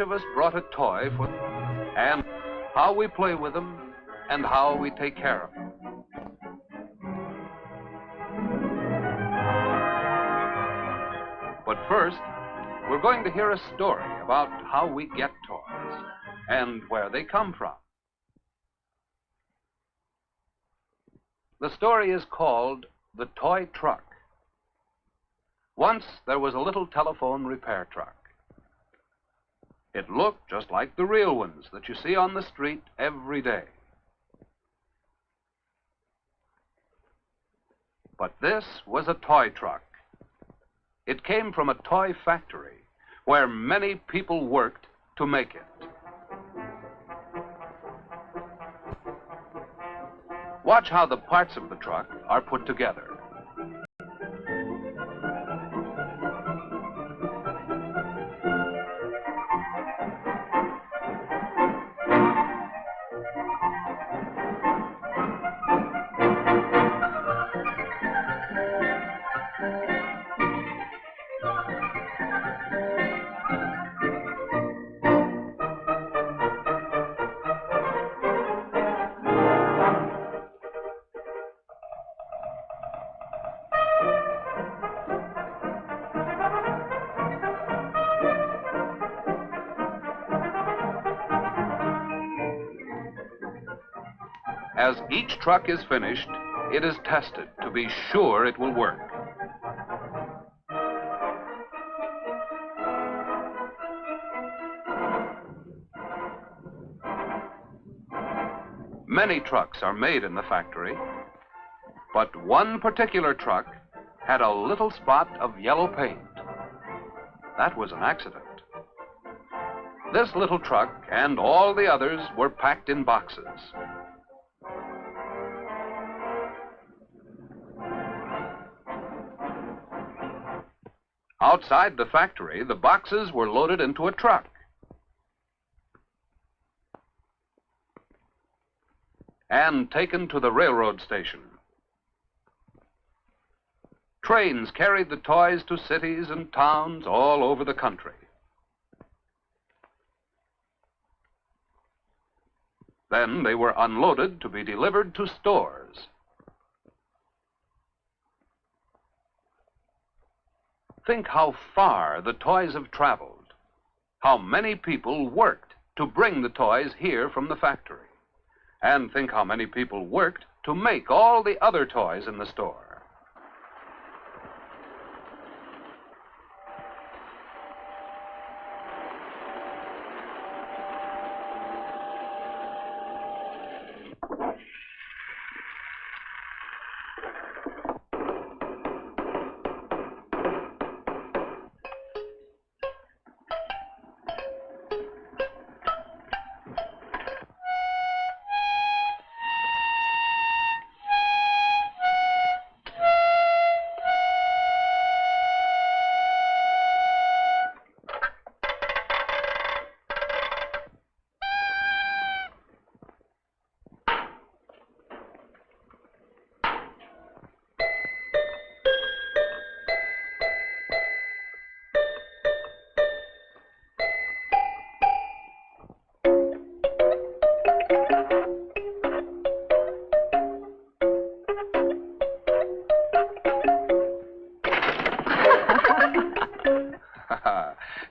of us brought a toy for and how we play with them and how we take care of them. But first, we're going to hear a story about how we get toys and where they come from. The story is called The Toy Truck. Once there was a little telephone repair truck. It looked just like the real ones that you see on the street every day. But this was a toy truck. It came from a toy factory where many people worked to make it. Watch how the parts of the truck are put together. As each truck is finished, it is tested to be sure it will work. Many trucks are made in the factory, but one particular truck had a little spot of yellow paint. That was an accident. This little truck and all the others were packed in boxes. Outside the factory, the boxes were loaded into a truck. And taken to the railroad station. Trains carried the toys to cities and towns all over the country. Then they were unloaded to be delivered to stores. Think how far the toys have traveled, how many people worked to bring the toys here from the factory, and think how many people worked to make all the other toys in the store.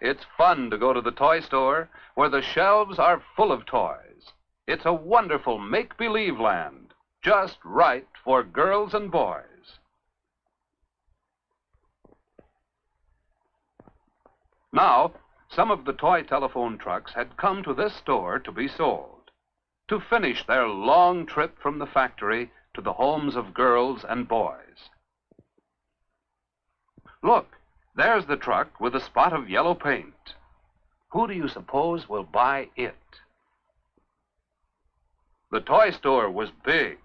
It's fun to go to the toy store where the shelves are full of toys. It's a wonderful make-believe land, just right for girls and boys. Now, some of the toy telephone trucks had come to this store to be sold, to finish their long trip from the factory to the homes of girls and boys. Look. There's the truck with a spot of yellow paint. Who do you suppose will buy it? The toy store was big,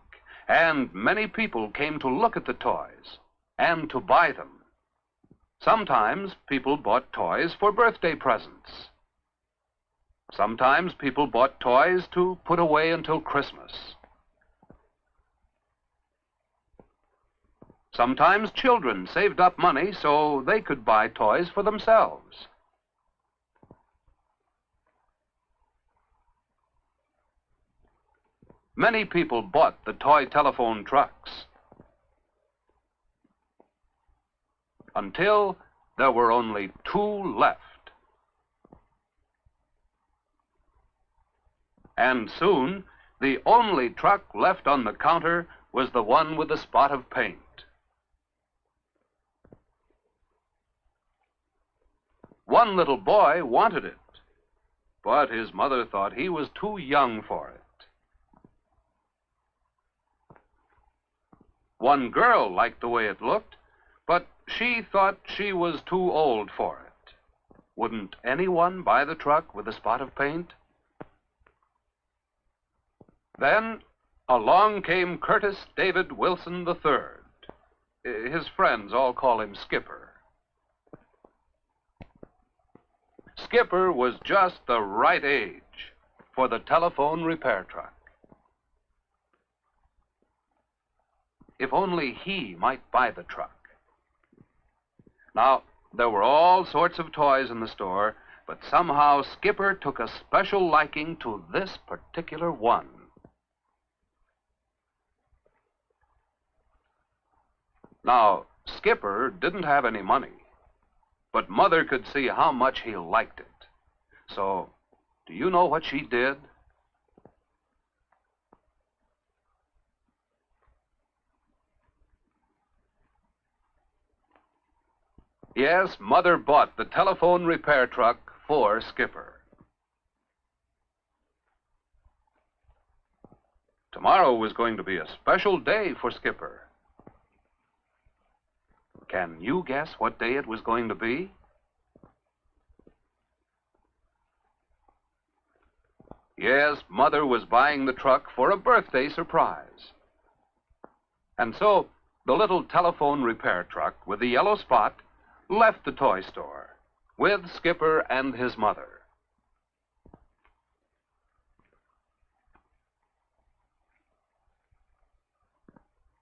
and many people came to look at the toys and to buy them. Sometimes people bought toys for birthday presents. Sometimes people bought toys to put away until Christmas. Sometimes children saved up money so they could buy toys for themselves. Many people bought the toy telephone trucks until there were only 2 left. And soon, the only truck left on the counter was the one with the spot of paint. One little boy wanted it, but his mother thought he was too young for it. One girl liked the way it looked, but she thought she was too old for it. Wouldn't anyone buy the truck with a spot of paint? Then along came Curtis David Wilson III. His friends all call him Skipper. Skipper was just the right age for the telephone repair truck. If only he might buy the truck. Now, there were all sorts of toys in the store, but somehow Skipper took a special liking to this particular one. Now, Skipper didn't have any money, but Mother could see how much he liked it. So, do you know what she did? Yes, Mother bought the telephone repair truck for Skipper. Tomorrow was going to be a special day for Skipper. Can you guess what day it was going to be? Yes, Mother was buying the truck for a birthday surprise. And so, the little telephone repair truck with the yellow spot left the toy store with Skipper and his mother.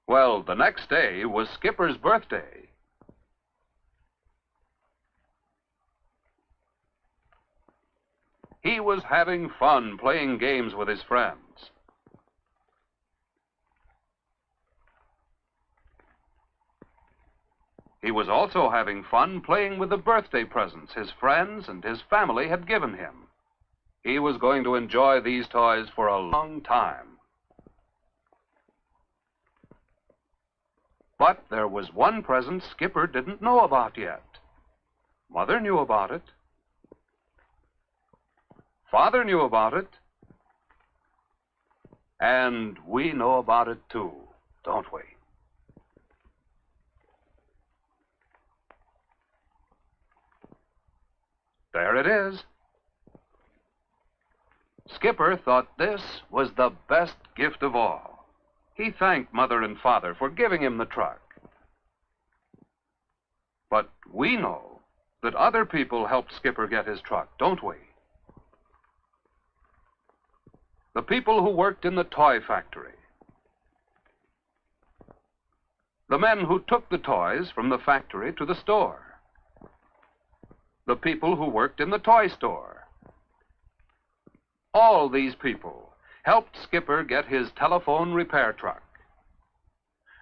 Well, the next day was Skipper's birthday. He was having fun playing games with his friends. He was also having fun playing with the birthday presents his friends and his family had given him. He was going to enjoy these toys for a long time. But there was one present Skipper didn't know about yet. Mother knew about it. Father knew about it. And we know about it too, don't we? There it is. Skipper thought this was the best gift of all. He thanked Mother and Father for giving him the truck. But we know that other people helped Skipper get his truck, don't we? The people who worked in the toy factory. The men who took the toys from the factory to the store. The people who worked in the toy store. All these people helped Skipper get his telephone repair truck.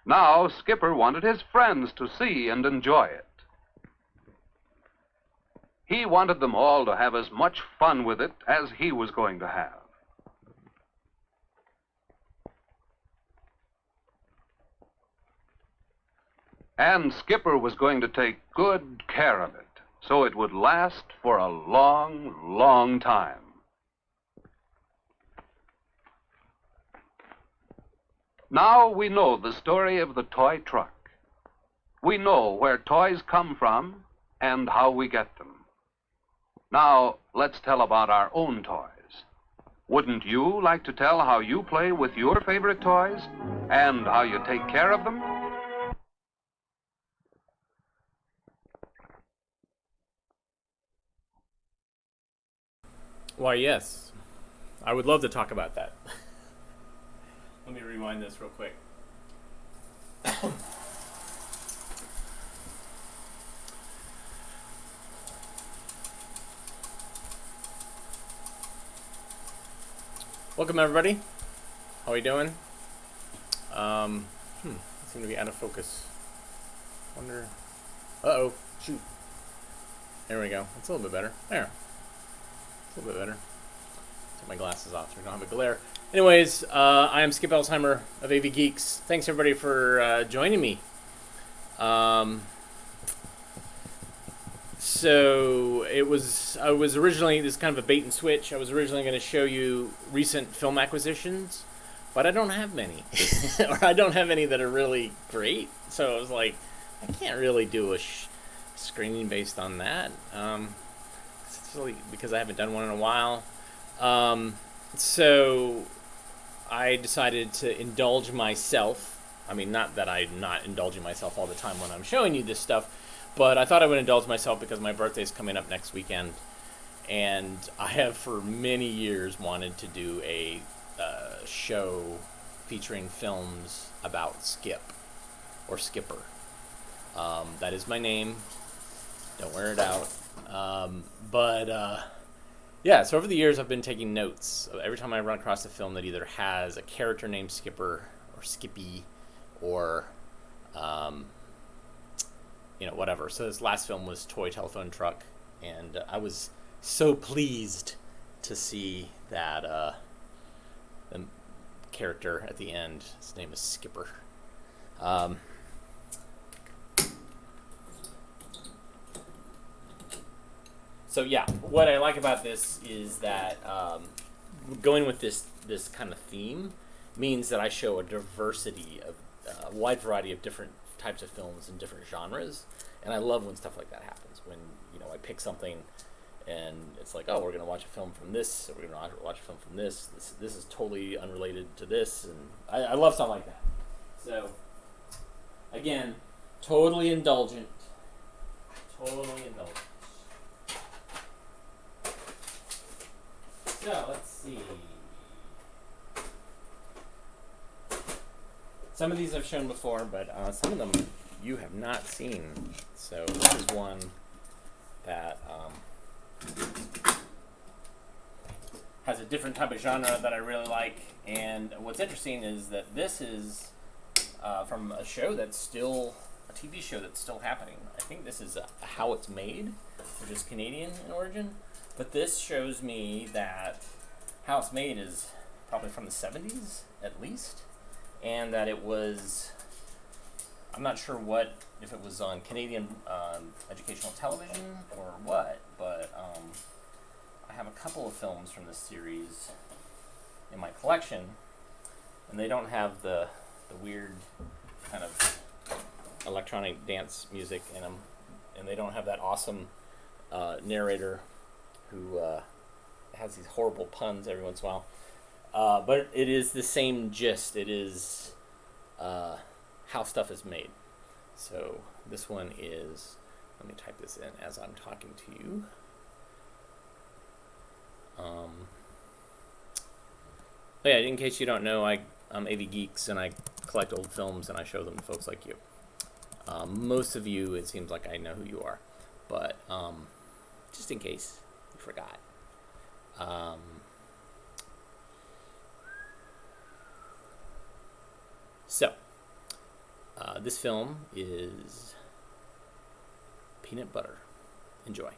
Now, Skipper wanted his friends to see and enjoy it. He wanted them all to have as much fun with it as he was going to have. And Skipper was going to take good care of it, so it would last for a long, long time. Now we know the story of the toy truck. We know where toys come from and how we get them. Now, let's tell about our own toys. Wouldn't you like to tell how you play with your favorite toys and how you take care of them? Why, yes. I would love to talk about that. Let me rewind this real quick. Welcome, everybody. How we doing? I seem to be out of focus. Wonder. Uh-oh. Shoot. There we go. That's a little bit better. There. It's a little bit better. Take my glasses off so we don't have a glare. Anyways, I am Skip Elsheimer of AV Geeks. Thanks everybody for joining me. So I was originally, this is kind of a bait and switch. I was originally going to show you recent film acquisitions, but I don't have many, or I don't have any that are really great. So I was like, I can't really do a screening based on that. It's really because I haven't done one in a while. So I decided to indulge myself. I mean, not that I'm not indulging myself all the time when I'm showing you this stuff, but I thought I would indulge myself because my birthday's coming up next weekend, and I have for many years wanted to do a show featuring films about Skip, or Skipper. That is my name. Don't wear it out. Yeah, so over the years I've been taking notes. Every time I run across a film that either has a character named Skipper, or Skippy, or whatever. So this last film was Toy Telephone Truck, and I was so pleased to see that the character at the end, his name is Skipper. So yeah, what I like about this is that going with this kind of theme means that I show a diversity of a wide variety of different types of films and different genres, and I love when stuff like that happens. When I pick something, and it's like, oh, we're gonna watch a film from this, or we're gonna watch a film from this. This is totally unrelated to this, and I love stuff like that. So again, totally indulgent. Totally indulgent. So let's see. Some of these I've shown before, but some of them you have not seen. So this is one that has a different type of genre that I really like. And what's interesting is that this is from a show that's still, a TV show that's still happening. I think this is How It's Made, which is Canadian in origin. But this shows me that How It's Made is probably from the 70s, at least. And that it was, I'm not sure if it was on Canadian educational television or what, but I have a couple of films from this series in my collection, and they don't have the weird kind of electronic dance music in them, and they don't have that awesome narrator who has these horrible puns every once in a while. But it is the same gist. It is how stuff is made. So this one is, let me type this in as I'm talking to you. Yeah, in case you don't know, I'm AV Geeks, and I collect old films and I show them to folks like you. Most of you, it seems like I know who you are, but just in case you forgot. So, this film is Peanut Butter. Enjoy.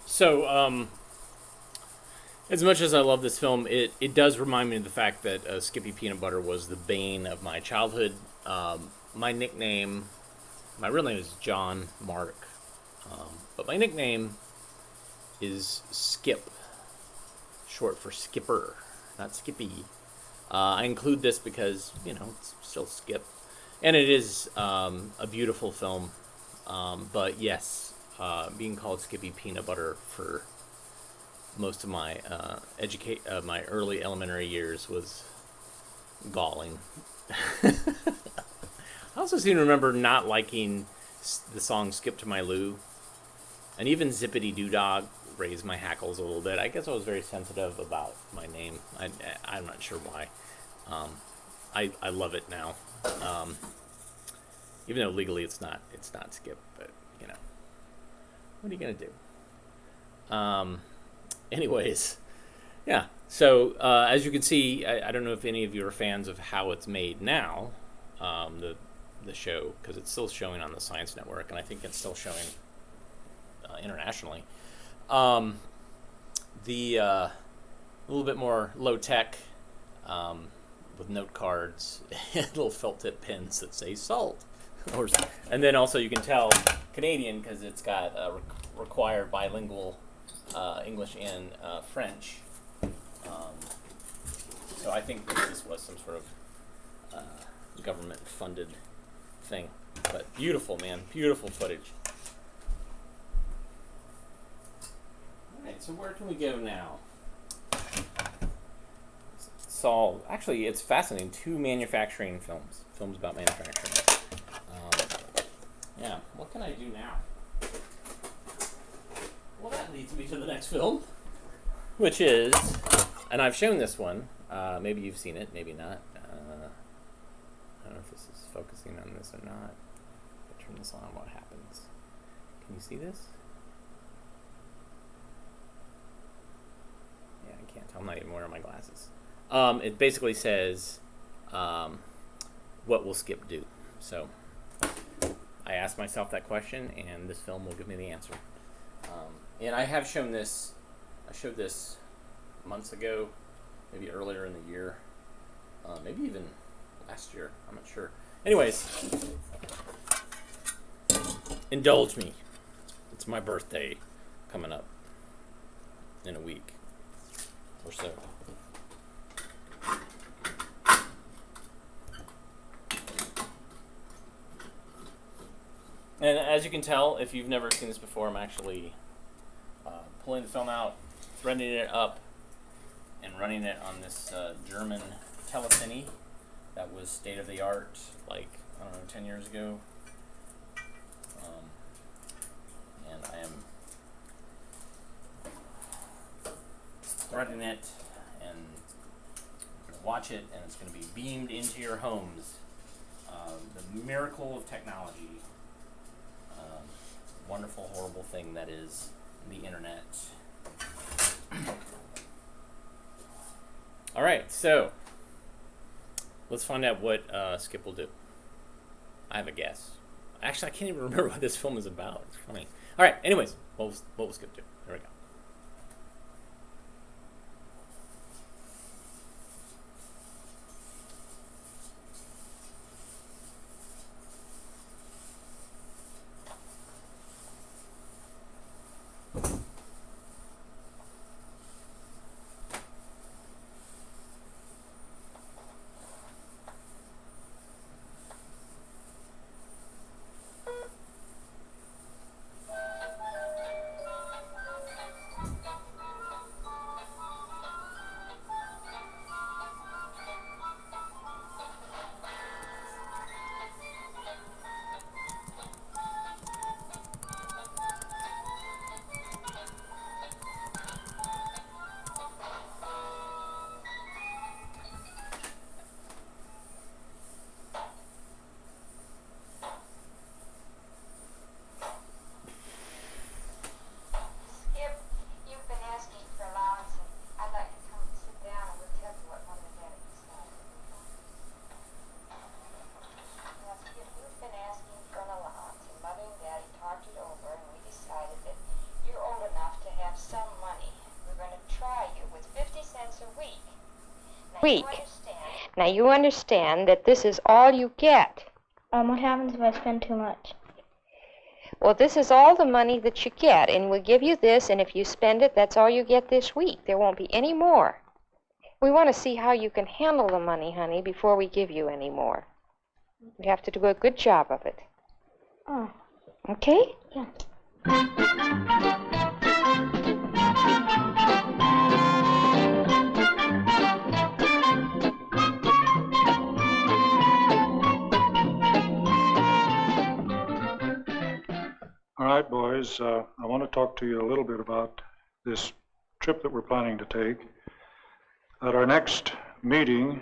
So, as much as I love this film, it does remind me of the fact that Skippy Peanut Butter was the bane of my childhood. My nickname, my real name is John Mark, but my nickname is Skip, short for Skipper, not Skippy. I include this because, it's still Skip. And it is a beautiful film. But yes, being called Skippy Peanut Butter for most of my my early elementary years was galling. I also seem to remember not liking the song "Skip to My Lou," and even "Zippity Doo Dog" raised my hackles a little bit. I guess I was very sensitive about my name. I'm not sure why. I love it now, even though legally it's not Skip. But what are you gonna do? Anyways, yeah. So as you can see, I don't know if any of you are fans of how it's made now, the show, because it's still showing on the Science Network, and I think it's still showing internationally. The a little bit more low tech, with note cards and little felt tip pins that say salt, and then also you can tell Canadian because it's got required bilingual English and French. So I think that this was some sort of government funded thing, but beautiful, man, beautiful footage. Alright, so where can we go now? Actually, it's fascinating. 2 manufacturing films about manufacturing. Yeah, what can I do now? Well, that leads me to the next film, which is, and I've shown this one. Maybe you've seen it, maybe not. I don't know if this is focusing on this or not. If I turn this on, what happens? Can you see this? Yeah, I can't tell. I'm not even wearing my glasses. It basically says, what will Skip do? So I asked myself that question, and this film will give me the answer. And I have shown this. I showed this months ago, maybe earlier in the year, maybe even last year. I'm not sure. Anyways, indulge me. It's my birthday coming up in a week or so. And as you can tell, if you've never seen this before, I'm actually pulling the film out, threading it up, and running it on this German telecine that was state-of-the-art, like, I don't know, 10 years ago. And I am threading it and watch it, and it's going to be beamed into your homes. The miracle of technology. Wonderful, horrible thing that is the internet. All right, so let's find out what Skip will do. I have a guess. Actually, I can't even remember what this film is about. It's funny. All right, anyways, what will Skip do? There we go. Week. Now you understand that this is all you get. What happens if I spend too much? Well, this is all the money that you get, and we'll give you this, and if you spend it, that's all you get this week. There won't be any more. We want to see how you can handle the money, honey, before we give you any more. You have to do a good job of it. Oh. Okay? Yeah. All right, boys, I want to talk to you a little bit about this trip that we're planning to take. At our next meeting,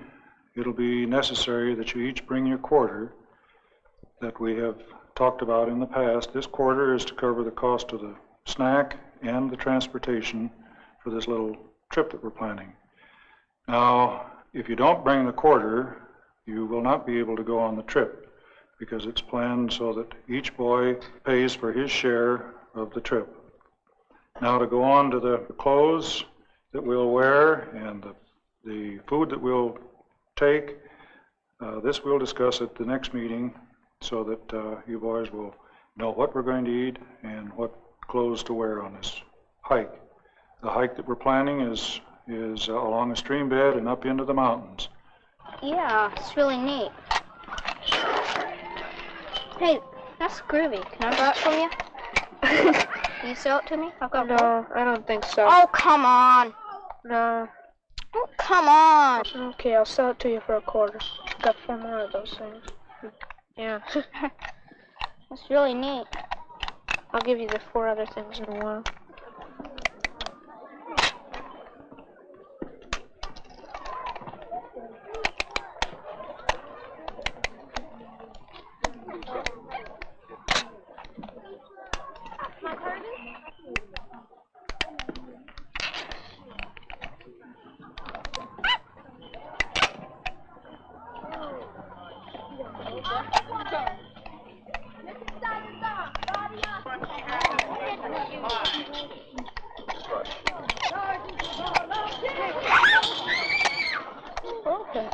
it'll be necessary that you each bring your quarter that we have talked about in the past. This quarter is to cover the cost of the snack and the transportation for this little trip that we're planning. Now, if you don't bring the quarter, you will not be able to go on the trip, because it's planned so that each boy pays for his share of the trip. Now, to go on to the clothes that we'll wear and the food that we'll take, this we'll discuss at the next meeting so that you boys will know what we're going to eat and what clothes to wear on this hike. The hike that we're planning is along a stream bed and up into the mountains. Yeah, it's really neat. Hey, that's groovy. Can I borrow it from you? Can you sell it to me? I've got No, I don't think so. Oh, come on. No. Oh, come on. Okay, I'll sell it to you for a quarter. I've got 4 more of those things. Yeah. That's really neat. I'll give you the 4 other things in a while. Okay.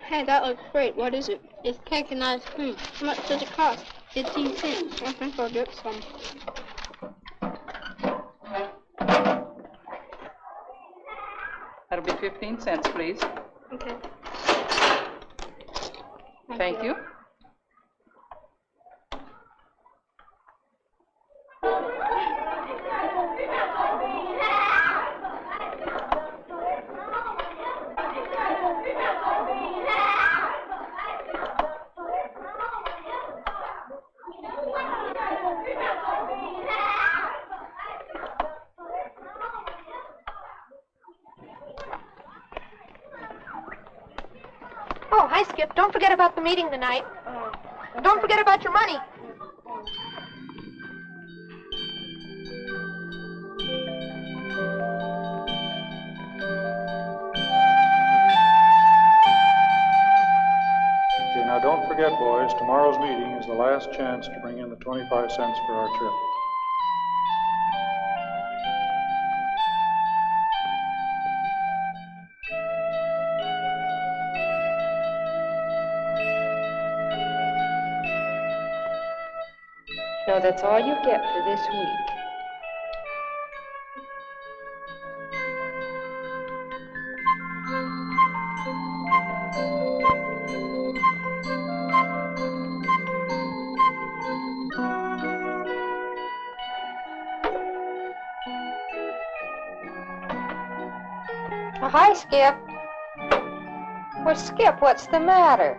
Hey, that looks great. What is it? It's cake and ice cream. How much does it cost? 15 cents. I think I'll get some. That'll be 15 cents, please. Okay. Thank you. Oh, hi, Skip. Don't forget about the meeting tonight. And don't forget about your money. Okay, now don't forget, boys, tomorrow's meeting is the last chance to bring in the 25 cents for our trip. No, that's all you get for this week. Oh, hi, Skip. Well, Skip, what's the matter?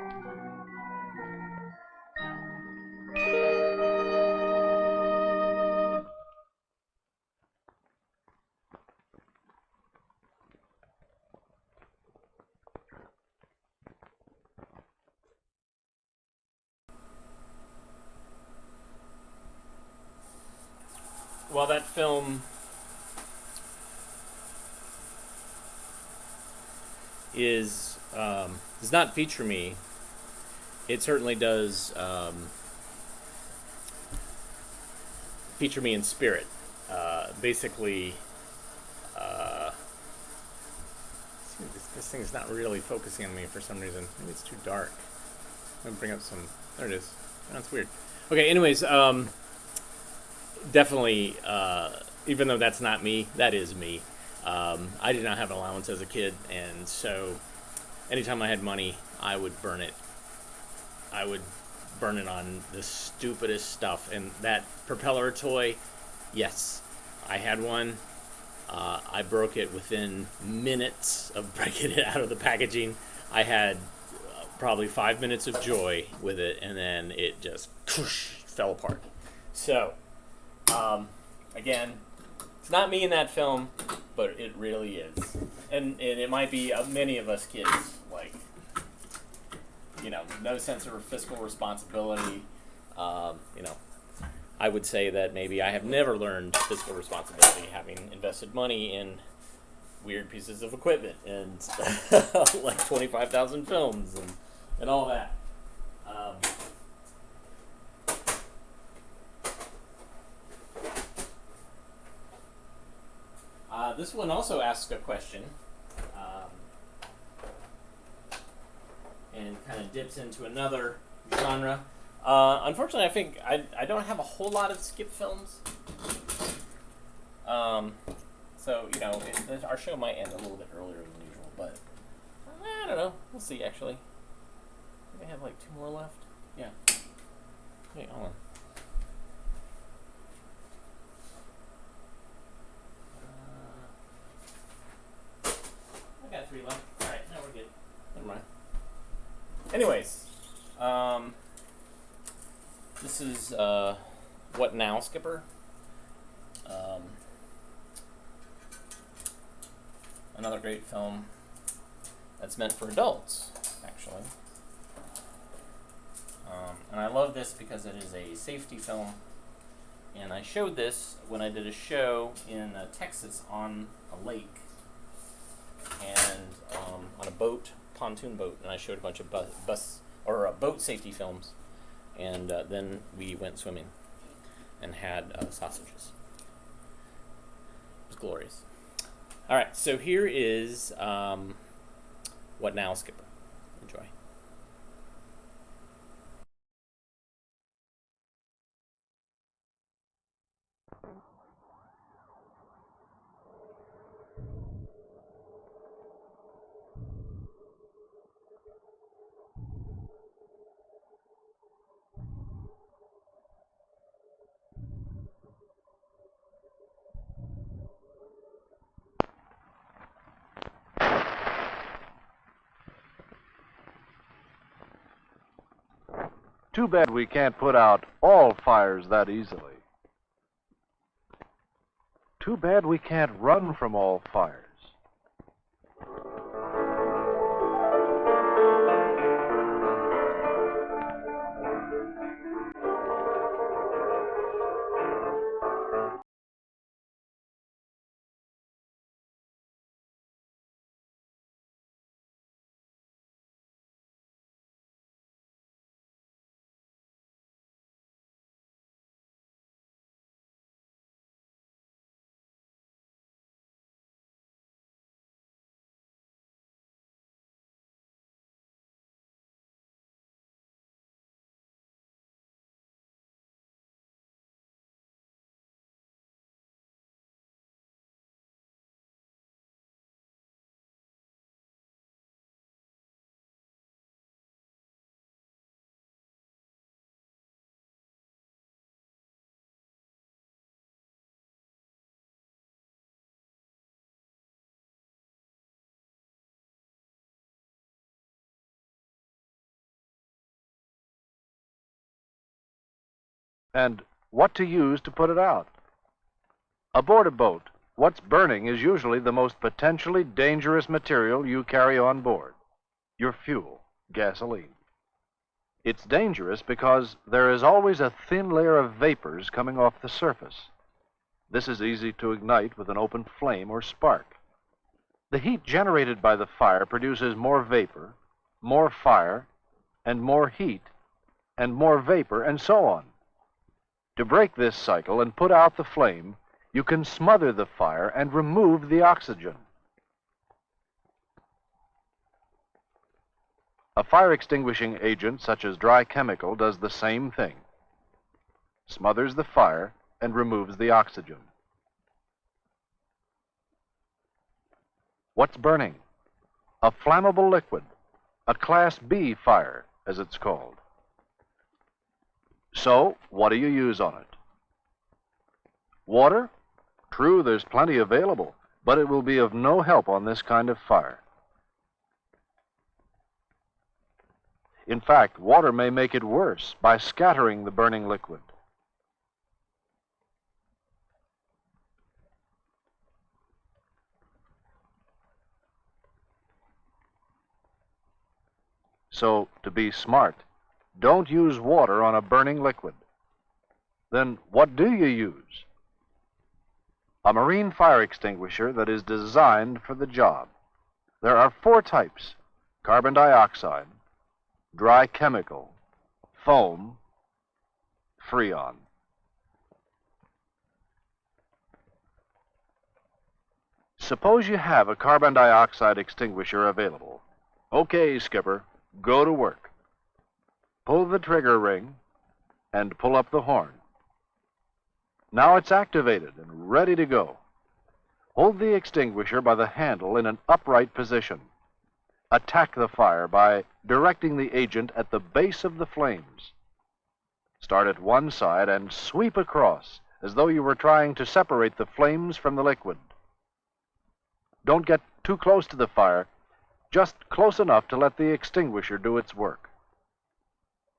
While that film does not feature me, it certainly does feature me in spirit. Basically, This thing's not really focusing on me for some reason. Maybe it's too dark. I'm gonna bring up some. There it is. Oh, that's weird. Okay. Anyways, definitely. Even though that's not me, that is me. I did not have an allowance as a kid, and so anytime I had money, I would burn it. I would burn it on the stupidest stuff. And that propeller toy, yes, I had one. I broke it within minutes of breaking it out of the packaging. I had probably 5 minutes of joy with it, and then it just fell apart. So, again, it's not me in that film, but it really is. And it might be many of us kids, like, no sense of fiscal responsibility. I would say that maybe I have never learned fiscal responsibility, having invested money in weird pieces of equipment and like 25,000 films and all that. This one also asks a question, and kind of dips into another genre. Unfortunately, I think I don't have a whole lot of skip films. So, our show might end a little bit earlier than usual, but I don't know. We'll see, actually. We have like 2 more left. Yeah. Wait, hold on. I got 3 left. Alright, now we're good. Never mind. Anyways, this is What Now, Skipper? Another great film that's meant for adults, actually. And I love this because it is a safety film. And I showed this when I did a show in Texas on a lake and on a boat, pontoon boat, and I showed a bunch of boat safety films. And then we went swimming and had sausages. It was glorious. All right, so here is What Now, Skipper? Enjoy. Too bad we can't put out all fires that easily. Too bad we can't run from all fires. And what to use to put it out. Aboard a boat, what's burning is usually the most potentially dangerous material you carry on board, your fuel, gasoline. It's dangerous because there is always a thin layer of vapors coming off the surface. This is easy to ignite with an open flame or spark. The heat generated by the fire produces more vapor, more fire, and more heat, and more vapor, and so on. To break this cycle and put out the flame, you can smother the fire and remove the oxygen. A fire-extinguishing agent such as dry chemical does the same thing. Smothers the fire and removes the oxygen. What's burning? A flammable liquid, a Class B fire, as it's called. So, what do you use on it? Water? True, there's plenty available, but it will be of no help on this kind of fire. In fact, water may make it worse by scattering the burning liquid. So, to be smart, don't use water on a burning liquid. Then what do you use? A marine fire extinguisher that is designed for the job. There are 4 types: carbon dioxide, dry chemical, foam, freon. Suppose you have a carbon dioxide extinguisher available. Okay, Skipper, go to work. Pull the trigger ring and pull up the horn. Now it's activated and ready to go. Hold the extinguisher by the handle in an upright position. Attack the fire by directing the agent at the base of the flames. Start at one side and sweep across as though you were trying to separate the flames from the liquid. Don't get too close to the fire, just close enough to let the extinguisher do its work.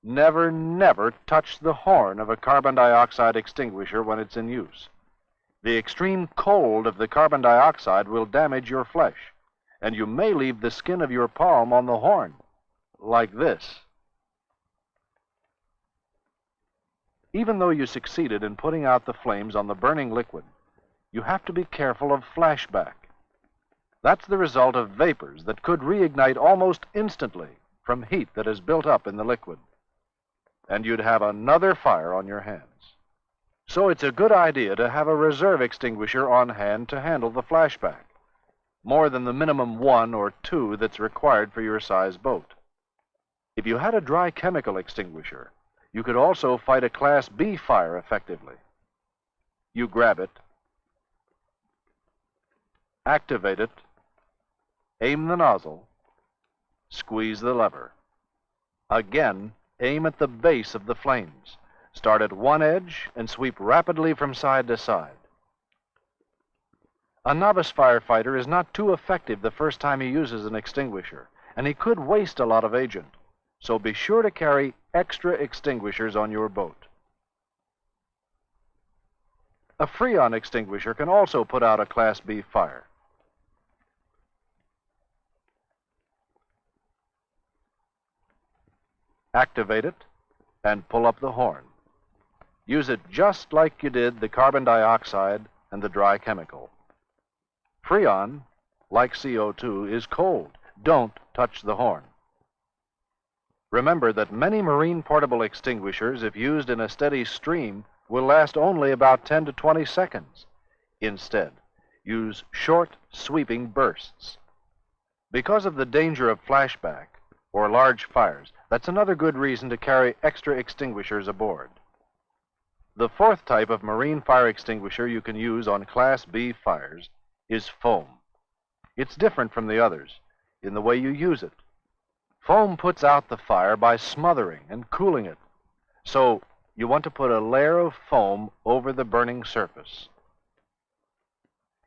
Never, never touch the horn of a carbon dioxide extinguisher when it's in use. The extreme cold of the carbon dioxide will damage your flesh, and you may leave the skin of your palm on the horn, like this. Even though you succeeded in putting out the flames on the burning liquid, you have to be careful of flashback. That's the result of vapors that could reignite almost instantly from heat that has built up in the liquid. And you'd have another fire on your hands. So it's a good idea to have a reserve extinguisher on hand to handle the flashback, more than the minimum 1 or 2 that's required for your size boat. If you had a dry chemical extinguisher, you could also fight a Class B fire effectively. You grab it, activate it, aim the nozzle, squeeze the lever. Again, aim at the base of the flames. Start at one edge and sweep rapidly from side to side. A novice firefighter is not too effective the first time he uses an extinguisher, and he could waste a lot of agent. So be sure to carry extra extinguishers on your boat. A freon extinguisher can also put out a Class B fire. Activate it and pull up the horn. Use it just like you did the carbon dioxide and the dry chemical. Freon, like CO2, is cold. Don't touch the horn. Remember that many marine portable extinguishers, if used in a steady stream, will last only about 10 to 20 seconds. Instead, use short, sweeping bursts. Because of the danger of flashback or large fires, that's another good reason to carry extra extinguishers aboard. The 4th type of marine fire extinguisher you can use on Class B fires is foam. It's different from the others in the way you use it. Foam puts out the fire by smothering and cooling it. So you want to put a layer of foam over the burning surface.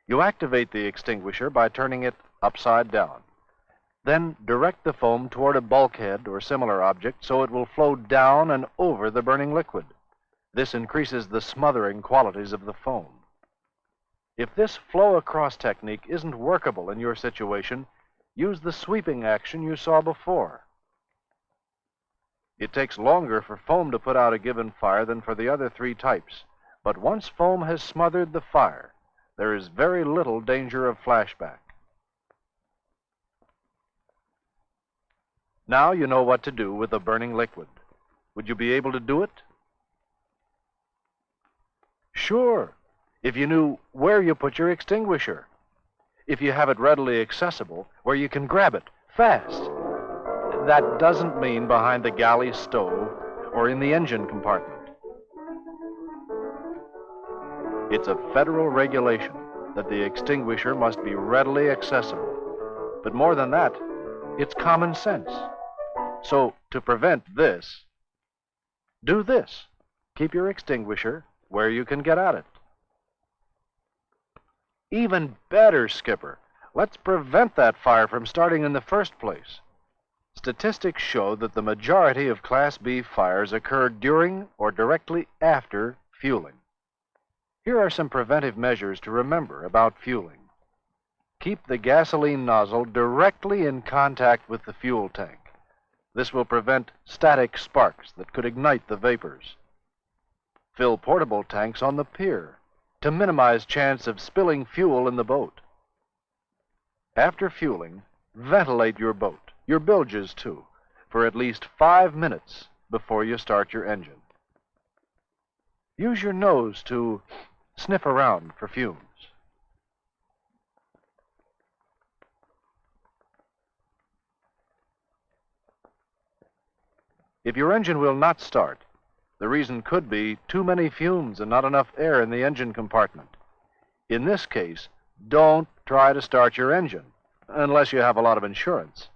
You activate the extinguisher by turning it upside down. Then direct the foam toward a bulkhead or similar object so it will flow down and over the burning liquid. This increases the smothering qualities of the foam. If this flow across technique isn't workable in your situation, use the sweeping action you saw before. It takes longer for foam to put out a given fire than for the other 3 types, but once foam has smothered the fire, there is very little danger of flashback. Now you know what to do with the burning liquid. Would you be able to do it? Sure, if you knew where you put your extinguisher. If you have it readily accessible, where you can grab it fast. that doesn't mean behind the galley stove or in the engine compartment. It's a federal regulation that the extinguisher must be readily accessible. But more than that, it's common sense. So, to prevent this, do this. Keep your extinguisher where you can get at it. Even better, Skipper. Let's prevent that fire from starting in the first place. Statistics show that the majority of Class B fires occur during or directly after fueling. Here are some preventive measures to remember about fueling. Keep the gasoline nozzle directly in contact with the fuel tank. This will prevent static sparks that could ignite the vapors. Fill portable tanks on the pier to minimize chance of spilling fuel in the boat. After fueling, ventilate your boat, your bilges too, for at least 5 minutes before you start your engine. Use your nose to sniff around for fumes. If your engine will not start, the reason could be too many fumes and not enough air in the engine compartment. In this case, don't try to start your engine, unless you have a lot of insurance.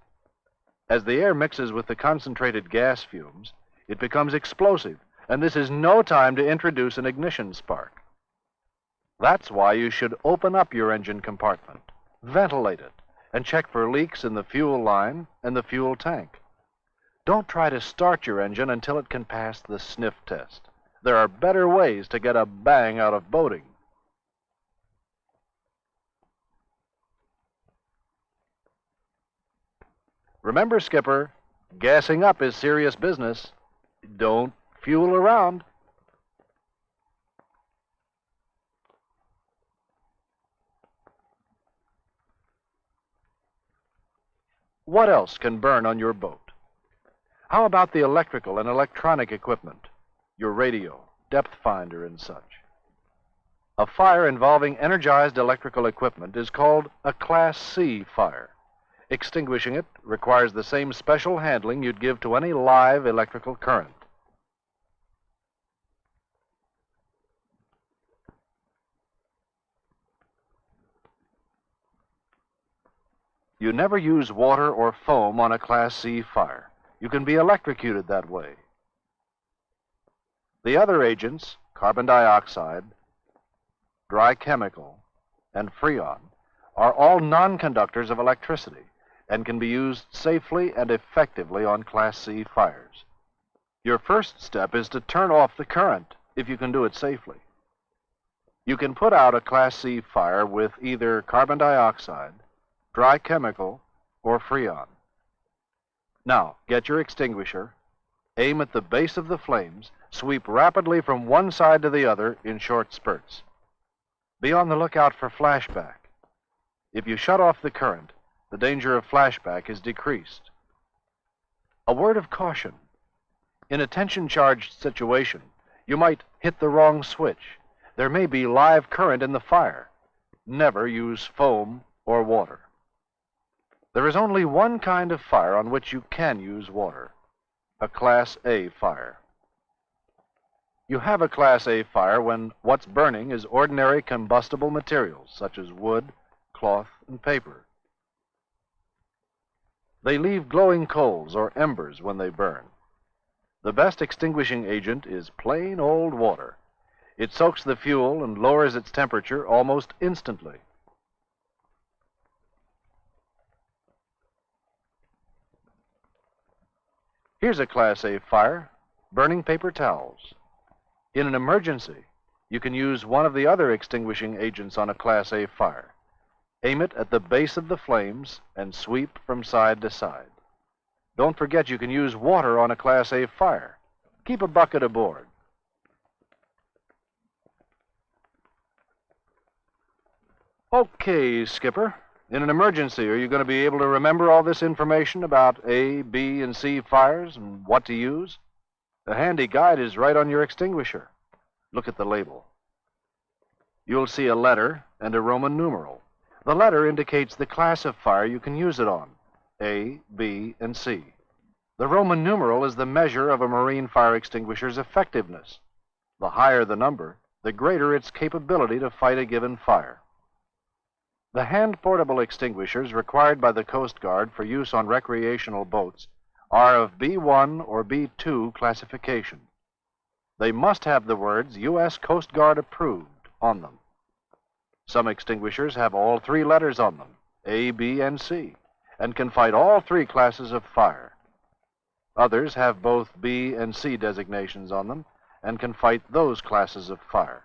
As the air mixes with the concentrated gas fumes, it becomes explosive, and this is no time to introduce an ignition spark. That's why you should open up your engine compartment, ventilate it, and check for leaks in the fuel line and the fuel tank. Don't try to start your engine until it can pass the sniff test. There are better ways to get a bang out of boating. Remember, Skipper, gassing up is serious business. Don't fuel around. What else can burn on your boat? How about the electrical and electronic equipment, your radio, depth finder, and such? A fire involving energized electrical equipment is called a Class C fire. Extinguishing it requires the same special handling you'd give to any live electrical current. You never use water or foam on a Class C fire. You can be electrocuted that way. The other agents, carbon dioxide, dry chemical, and freon, are all non-conductors of electricity and can be used safely and effectively on Class C fires. Your first step is to turn off the current, if you can do it safely. You can put out a Class C fire with either carbon dioxide, dry chemical, or freon. Now, get your extinguisher, aim at the base of the flames, sweep rapidly from one side to the other in short spurts. Be on the lookout for flashback. If you shut off the current, the danger of flashback is decreased. A word of caution. In a tension-charged situation, you might hit the wrong switch. There may be live current in the fire. Never use foam or water. There is only one kind of fire on which you can use water, a Class A fire. You have a Class A fire when what's burning is ordinary combustible materials, such as wood, cloth, and paper. They leave glowing coals or embers when they burn. The best extinguishing agent is plain old water. It soaks the fuel and lowers its temperature almost instantly. Here's a Class A fire, burning paper towels. In an emergency, you can use one of the other extinguishing agents on a Class A fire. Aim it at the base of the flames and sweep from side to side. Don't forget you can use water on a Class A fire. Keep a bucket aboard. Okay, Skipper. In an emergency, are you going to be able to remember all this information about A, B, and C fires and what to use? The handy guide is right on your extinguisher. Look at the label. You'll see a letter and a Roman numeral. The letter indicates the class of fire you can use it on, A, B, and C. The Roman numeral is the measure of a marine fire extinguisher's effectiveness. The higher the number, the greater its capability to fight a given fire. The hand-portable extinguishers required by the Coast Guard for use on recreational boats are of B1 or B2 classification. They must have the words U.S. Coast Guard approved on them. Some extinguishers have all three letters on them, A, B, and C, and can fight all three classes of fire. Others have both B and C designations on them and can fight those classes of fire.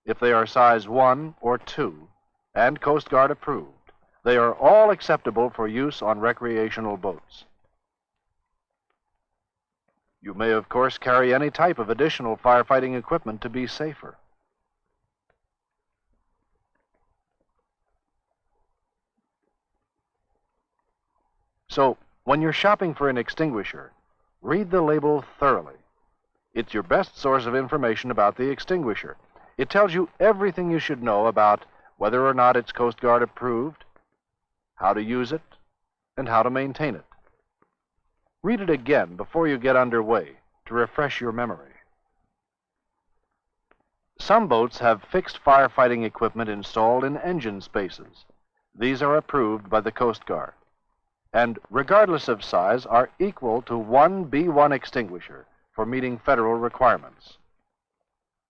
If they are size 1 or 2 and Coast Guard approved, they are all acceptable for use on recreational boats. You may, of course, carry any type of additional firefighting equipment to be safer. So, when you're shopping for an extinguisher, read the label thoroughly. It's your best source of information about the extinguisher. It tells you everything you should know about whether or not it's Coast Guard approved, how to use it, and how to maintain it. Read it again before you get underway to refresh your memory. Some boats have fixed firefighting equipment installed in engine spaces. These are approved by the Coast Guard, and regardless of size, are equal to one B1 extinguisher for meeting federal requirements.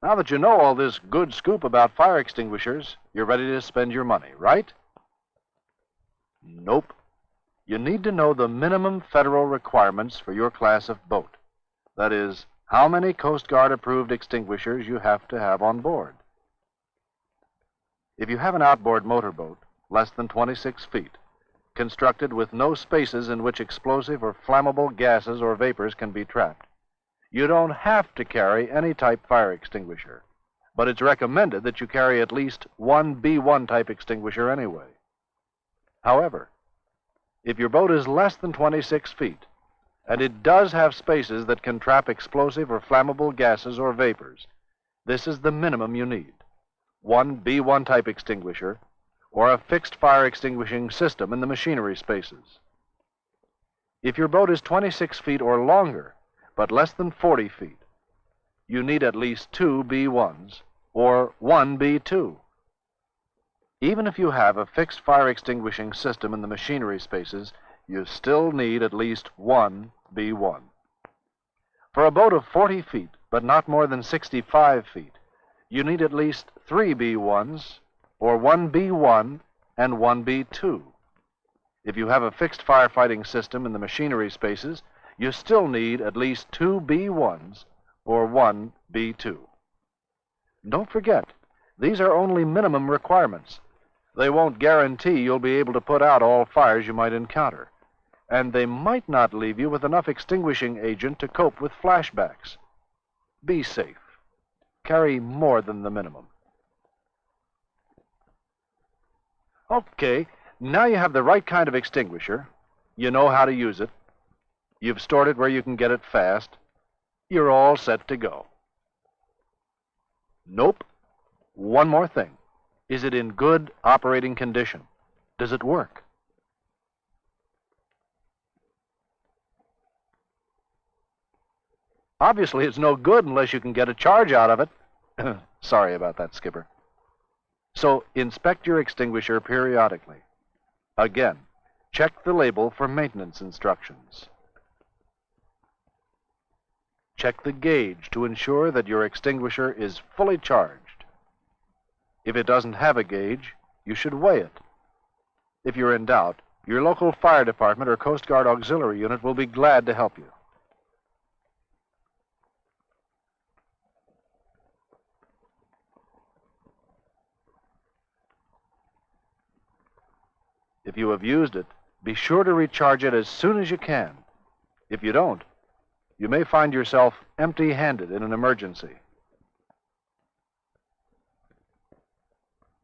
Now that you know all this good scoop about fire extinguishers, you're ready to spend your money, right? Nope. You need to know the minimum federal requirements for your class of boat. That is, how many Coast Guard approved extinguishers you have to have on board. If you have an outboard motorboat, less than 26 feet, constructed with no spaces in which explosive or flammable gases or vapors can be trapped, you don't have to carry any type fire extinguisher, but it's recommended that you carry at least one B1 type extinguisher anyway. However, if your boat is less than 26 feet, and it does have spaces that can trap explosive or flammable gases or vapors, this is the minimum you need: one B1 type extinguisher or a fixed fire extinguishing system in the machinery spaces. If your boat is 26 feet or longer, but less than 40 feet, you need at least two B1s or one B2. Even if you have a fixed fire extinguishing system in the machinery spaces, you still need at least one B1. For a boat of 40 feet, but not more than 65 feet, you need at least three B1s or one B1 and one B2. If you have a fixed firefighting system in the machinery spaces, you still need at least two B1s or one B2. Don't forget, these are only minimum requirements. They won't guarantee you'll be able to put out all fires you might encounter, and they might not leave you with enough extinguishing agent to cope with flashbacks. Be safe. Carry more than the minimum. Okay, now you have the right kind of extinguisher. You know how to use it. You've stored it where you can get it fast. You're all set to go. Nope. One more thing. Is it in good operating condition? Does it work? Obviously, it's no good unless you can get a charge out of it. Sorry about that, Skipper. So, inspect your extinguisher periodically. Again, check the label for maintenance instructions. Check the gauge to ensure that your extinguisher is fully charged. If it doesn't have a gauge, you should weigh it. If you're in doubt, your local fire department or Coast Guard auxiliary unit will be glad to help you. If you have used it, be sure to recharge it as soon as you can. If you don't, you may find yourself empty-handed in an emergency.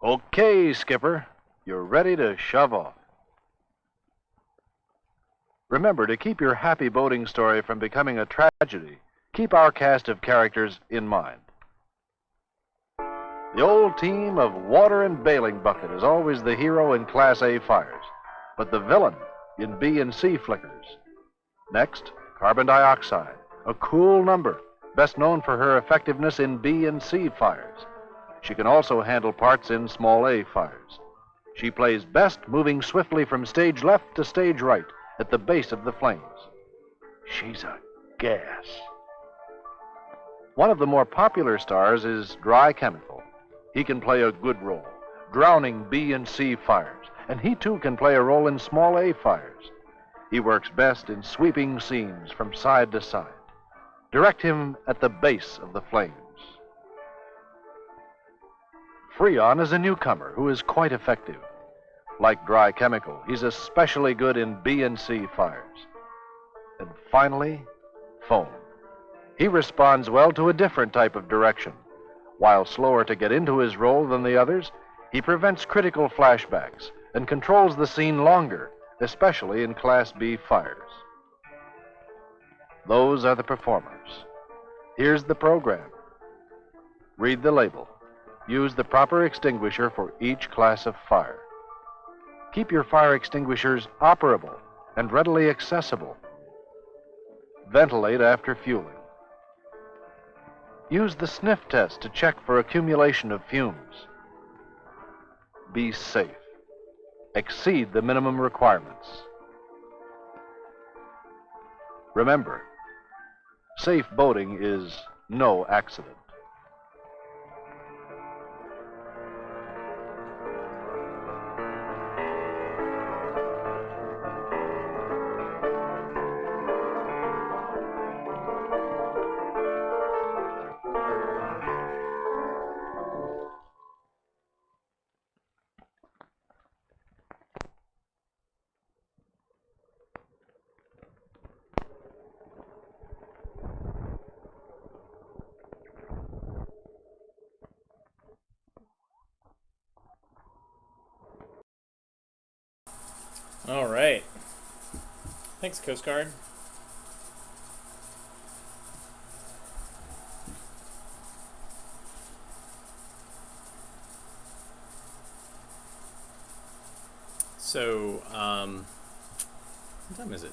Okay, Skipper, you're ready to shove off. Remember, to keep your happy boating story from becoming a tragedy, keep our cast of characters in mind. The old team of Water and Bailing Bucket is always the hero in Class A fires, but the villain in B and C flickers. Next, carbon dioxide, a cool number, best known for her effectiveness in B and C fires. She can also handle parts in small A fires. She plays best moving swiftly from stage left to stage right at the base of the flames. She's a gas. One of the more popular stars is Dry Chemical. He can play a good role, drowning B and C fires, and he too can play a role in small A fires. He works best in sweeping scenes from side to side. Direct him at the base of the flames. Freon is a newcomer who is quite effective. Like Dry Chemical, he's especially good in B and C fires. And finally, Foam. He responds well to a different type of direction. While slower to get into his role than the others, he prevents critical flashbacks and controls the scene longer, especially in Class B fires. Those are the performers. Here's the program. Read the label. Use the proper extinguisher for each class of fire. Keep your fire extinguishers operable and readily accessible. Ventilate after fueling. Use the sniff test to check for accumulation of fumes. Be safe. Exceed the minimum requirements. Remember, safe boating is no accident. All right. Thanks, Coast Guard. So, what time is it?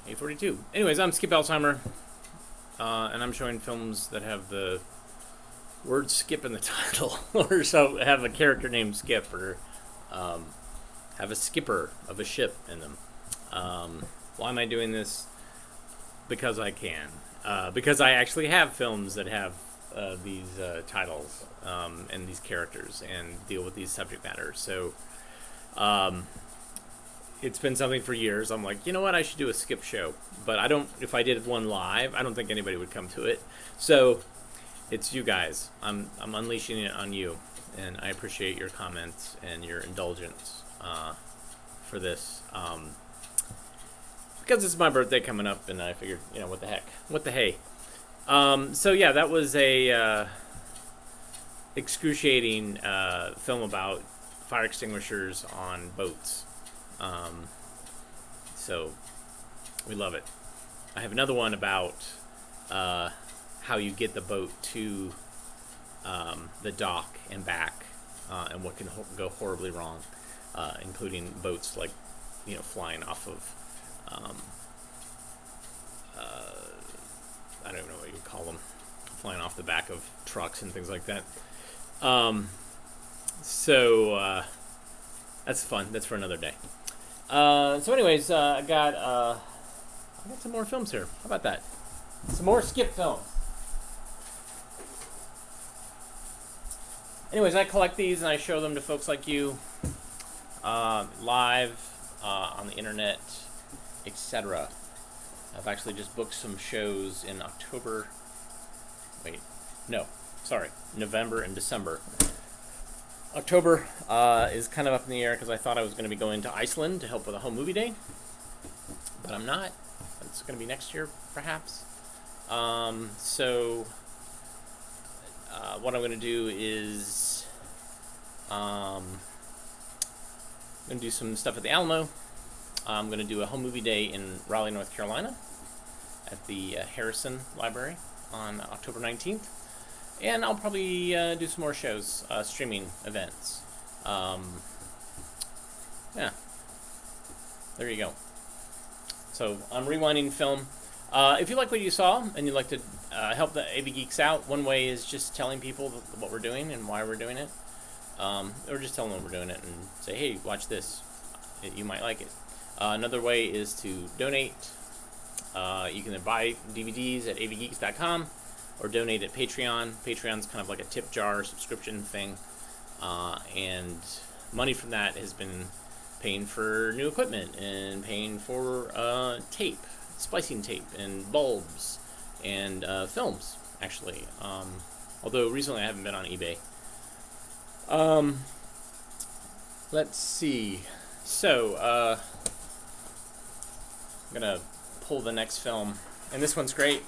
8:42. Anyways, I'm Skip Alzheimer, and I'm showing films that have the word Skip in the title, or so have a character named Skip, or have a skipper of a ship in them. Why am I doing this? Because I can. Because I actually have films that have these titles and these characters and deal with these subject matters. So it's been something for years. I'm like, you know what? I should do a Skip show. But I don't. If I did one live, I don't think anybody would come to it. So it's you guys. I'm unleashing it on you, and I appreciate your comments and your indulgence for this, because it's my birthday coming up, and I figured, you know, what the heck, what the hey. So yeah, that was a excruciating film about fire extinguishers on boats. So we love it. I have another one about how you get the boat to the dock and back, and what can go horribly wrong, including boats like, you know, flying off of I don't even know what you would call them, flying off the back of trucks and things like that. So that's fun. That's for another day. So anyways, I got some more films here. How about that? Some more Skip films. Anyways, I collect these and I show them to folks like you, live, on the internet, etc. I've actually just booked some shows in October. Wait, no, sorry, November and December. October is kind of up in the air because I thought I was going to be going to Iceland to help with a home movie day, but I'm not. It's going to be next year, perhaps. So what I'm going to do is I'm going to do some stuff at the Alamo. I'm going to do a home movie day in Raleigh, North Carolina at the Harrison Library on October 19th. And I'll probably do some more shows, streaming events. Yeah. There you go. So I'm rewinding film. If you like what you saw and you'd like to help the AV Geeks out, one way is just telling people what we're doing and why we're doing it. Or just tell them we're doing it and say, hey, watch this. You might like it. Another way is to donate. You can buy DVDs at avgeeks.com or donate at Patreon. Patreon's kind of like a tip jar subscription thing. And money from that has been paying for new equipment and paying for tape, splicing tape and bulbs and films, actually. Although recently I haven't been on eBay. Let's see. So, I'm gonna pull the next film, and this one's great.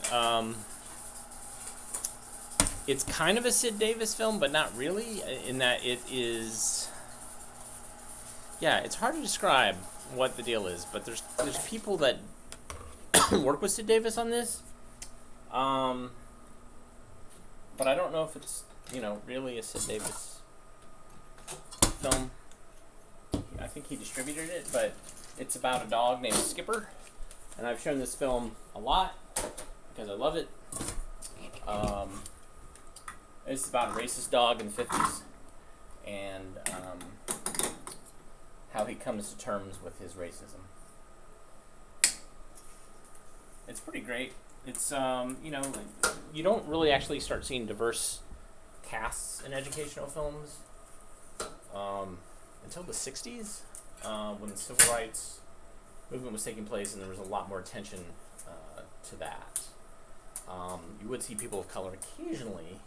It's kind of a Sid Davis film, but not really, in that it is... Yeah, it's hard to describe what the deal is, but there's people that work with Sid Davis on this. But I don't know if it's, really a Sid Davis film. I think he distributed it, but it's about a dog named Skipper, and I've shown this film a lot because I love it. It's about a racist dog in the 50s, and how he comes to terms with his racism. It's pretty great. It's, you don't really actually start seeing diverse casts in educational films until the 60s, when the civil rights movement was taking place, and there was a lot more attention to that. You would see people of color occasionally,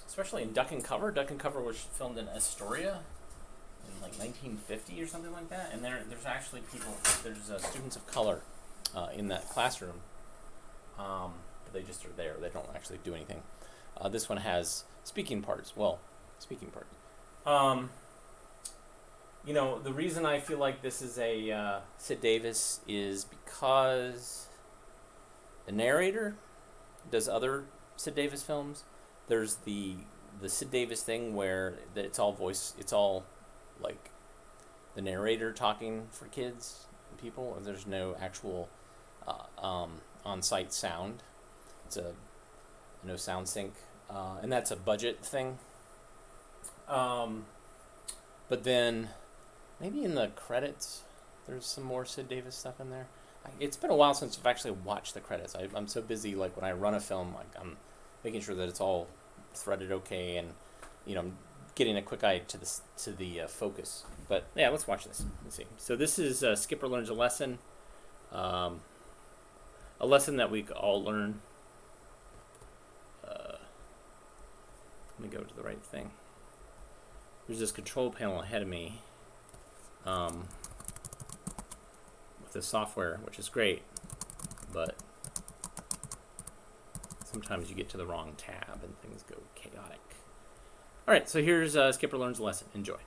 especially in Duck and Cover. Duck and Cover was filmed in Astoria in like 1950 or something like that, and there's actually students of color in that classroom, but they just are there. They don't actually do anything. This one has speaking parts. The reason I feel like this is a Sid Davis is because the narrator does other Sid Davis films. There's the Sid Davis thing where it's all voice, it's all like the narrator talking for kids and people, and there's no actual on-site sound. It's no sound sync, and that's a budget thing. But then maybe in the credits there's some more Sid Davis stuff in there. It's been a while since I've actually watched the credits. I'm so busy, like when I run a film, like I'm making sure that it's all threaded okay, and I'm getting a quick eye to the focus. But yeah, let's watch this. Let's see. So this is Skipper Learns a Lesson. A lesson that we all learn. Let me go to the right thing. There's this control panel ahead of me with the software, which is great, but sometimes you get to the wrong tab and things go chaotic. All right, so here's Skipper Learns a Lesson. Enjoy.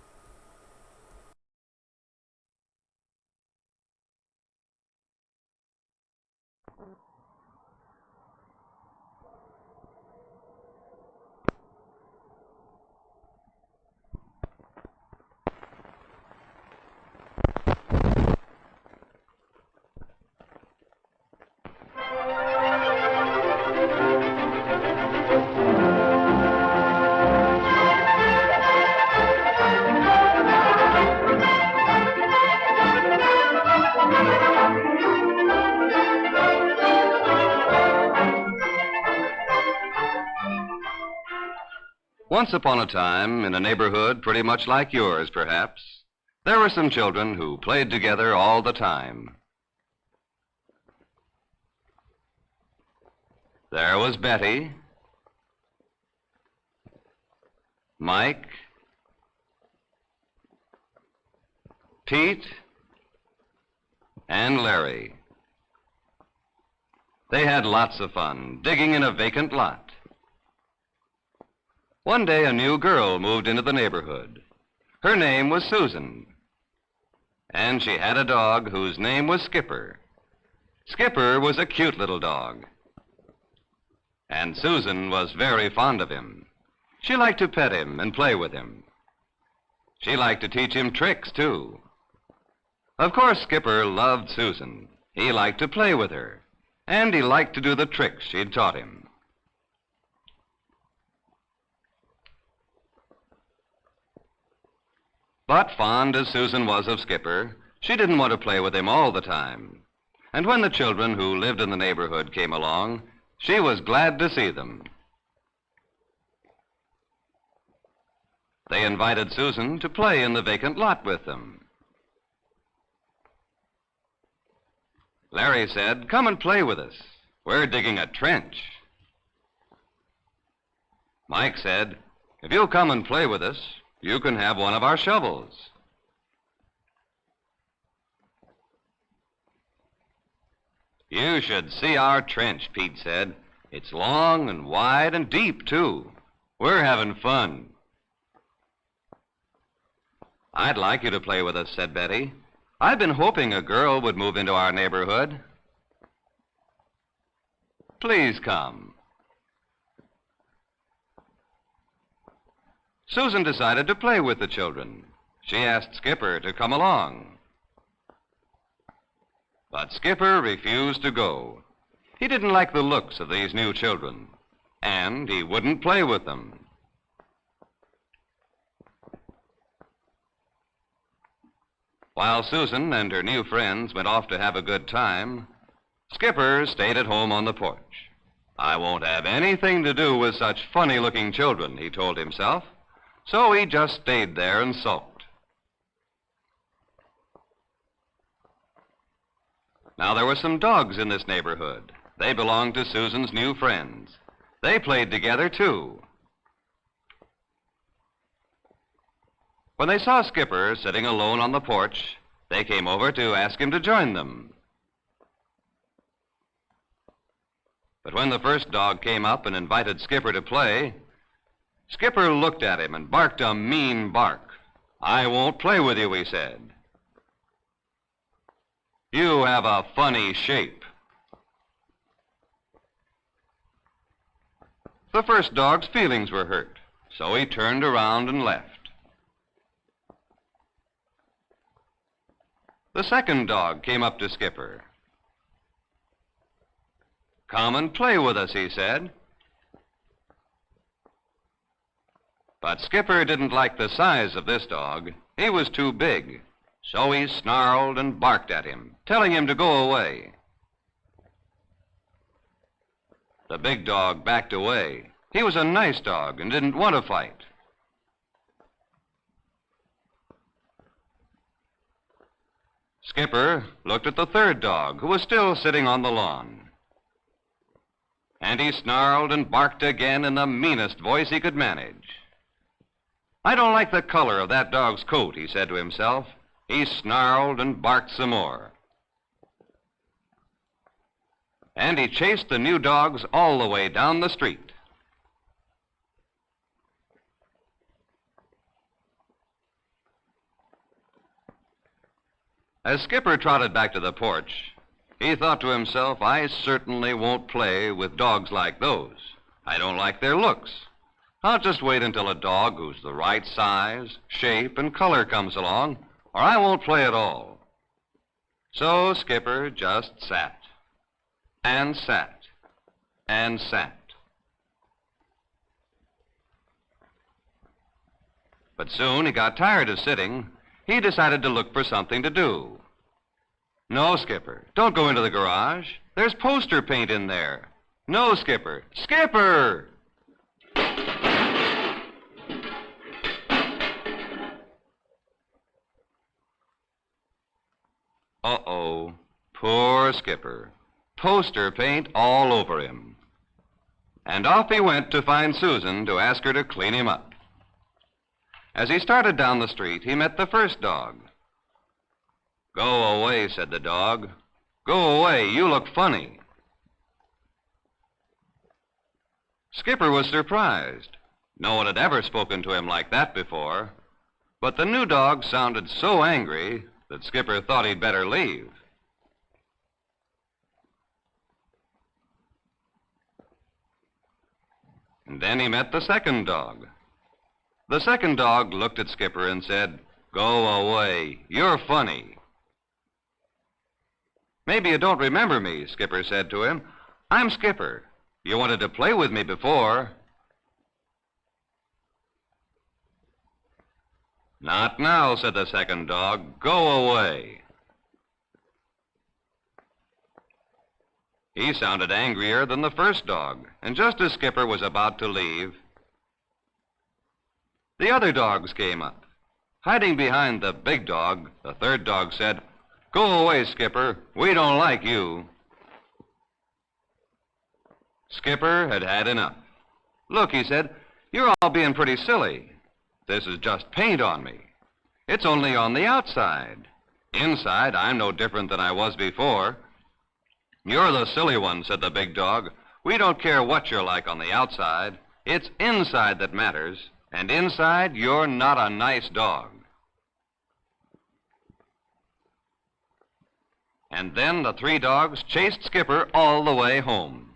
Once upon a time, in a neighborhood pretty much like yours, perhaps, there were some children who played together all the time. There was Betty, Mike, Pete, and Larry. They had lots of fun digging in a vacant lot. One day, a new girl moved into the neighborhood. Her name was Susan, and she had a dog whose name was Skipper. Skipper was a cute little dog, and Susan was very fond of him. She liked to pet him and play with him. She liked to teach him tricks, too. Of course, Skipper loved Susan. He liked to play with her, and he liked to do the tricks she'd taught him. But fond as Susan was of Skipper, she didn't want to play with him all the time. And when the children who lived in the neighborhood came along, she was glad to see them. They invited Susan to play in the vacant lot with them. Larry said, "Come and play with us. We're digging a trench." Mike said, "If you'll come and play with us, you can have one of our shovels." "You should see our trench," Pete said. "It's long and wide and deep, too. We're having fun." "I'd like you to play with us," said Betty. "I've been hoping a girl would move into our neighborhood." "Please come." Susan decided to play with the children. She asked Skipper to come along. But Skipper refused to go. He didn't like the looks of these new children, and he wouldn't play with them. While Susan and her new friends went off to have a good time, Skipper stayed at home on the porch. "I won't have anything to do with such funny-looking children," he told himself. So he just stayed there and sulked. Now there were some dogs in this neighborhood. They belonged to Susan's new friends. They played together, too. When they saw Skipper sitting alone on the porch, they came over to ask him to join them. But when the first dog came up and invited Skipper to play, Skipper looked at him and barked a mean bark. "I won't play with you," he said. "You have a funny shape." The first dog's feelings were hurt, so he turned around and left. The second dog came up to Skipper. "Come and play with us," he said. But Skipper didn't like the size of this dog. He was too big, so he snarled and barked at him, telling him to go away. The big dog backed away. He was a nice dog and didn't want to fight. Skipper looked at the third dog, who was still sitting on the lawn. And he snarled and barked again in the meanest voice he could manage. "I don't like the color of that dog's coat," he said to himself. He snarled and barked some more. And he chased the new dogs all the way down the street. As Skipper trotted back to the porch, he thought to himself, "I certainly won't play with dogs like those. I don't like their looks. I'll just wait until a dog who's the right size, shape, and color comes along, or I won't play at all." So Skipper just sat, and sat, and sat. But soon he got tired of sitting. He decided to look for something to do. "No, Skipper, don't go into the garage. There's poster paint in there." "No, Skipper." "Skipper!" Uh-oh, poor Skipper. Poster paint all over him. And off he went to find Susan to ask her to clean him up. As he started down the street, he met the first dog. "Go away," said the dog. "Go away, you look funny." Skipper was surprised. No one had ever spoken to him like that before. But the new dog sounded so angry that Skipper thought he'd better leave. And then he met the second dog. The second dog looked at Skipper and said, "Go away, you're funny." Maybe you don't remember me, Skipper said to him. I'm Skipper. You wanted to play with me before. Not now, said the second dog. Go away. He sounded angrier than the first dog, and just as Skipper was about to leave, the other dogs came up. Hiding behind the big dog, the third dog said, Go away, Skipper. We don't like you. Skipper had had enough. Look, he said, you're all being pretty silly. This is just paint on me. It's only on the outside. Inside, I'm no different than I was before. You're the silly one, said the big dog. We don't care what you're like on the outside. It's inside that matters. And inside, you're not a nice dog. And then the three dogs chased Skipper all the way home.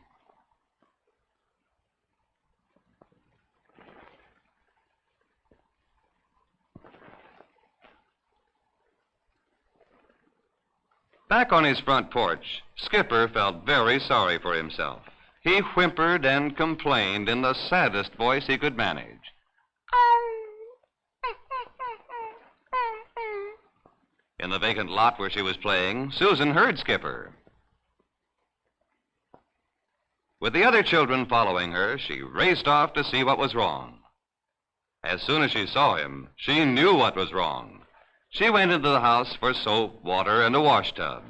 Back on his front porch, Skipper felt very sorry for himself. He whimpered and complained in the saddest voice he could manage. In the vacant lot where she was playing, Susan heard Skipper. With the other children following her, she raced off to see what was wrong. As soon as she saw him, she knew what was wrong. She went into the house for soap, water, and a wash tub.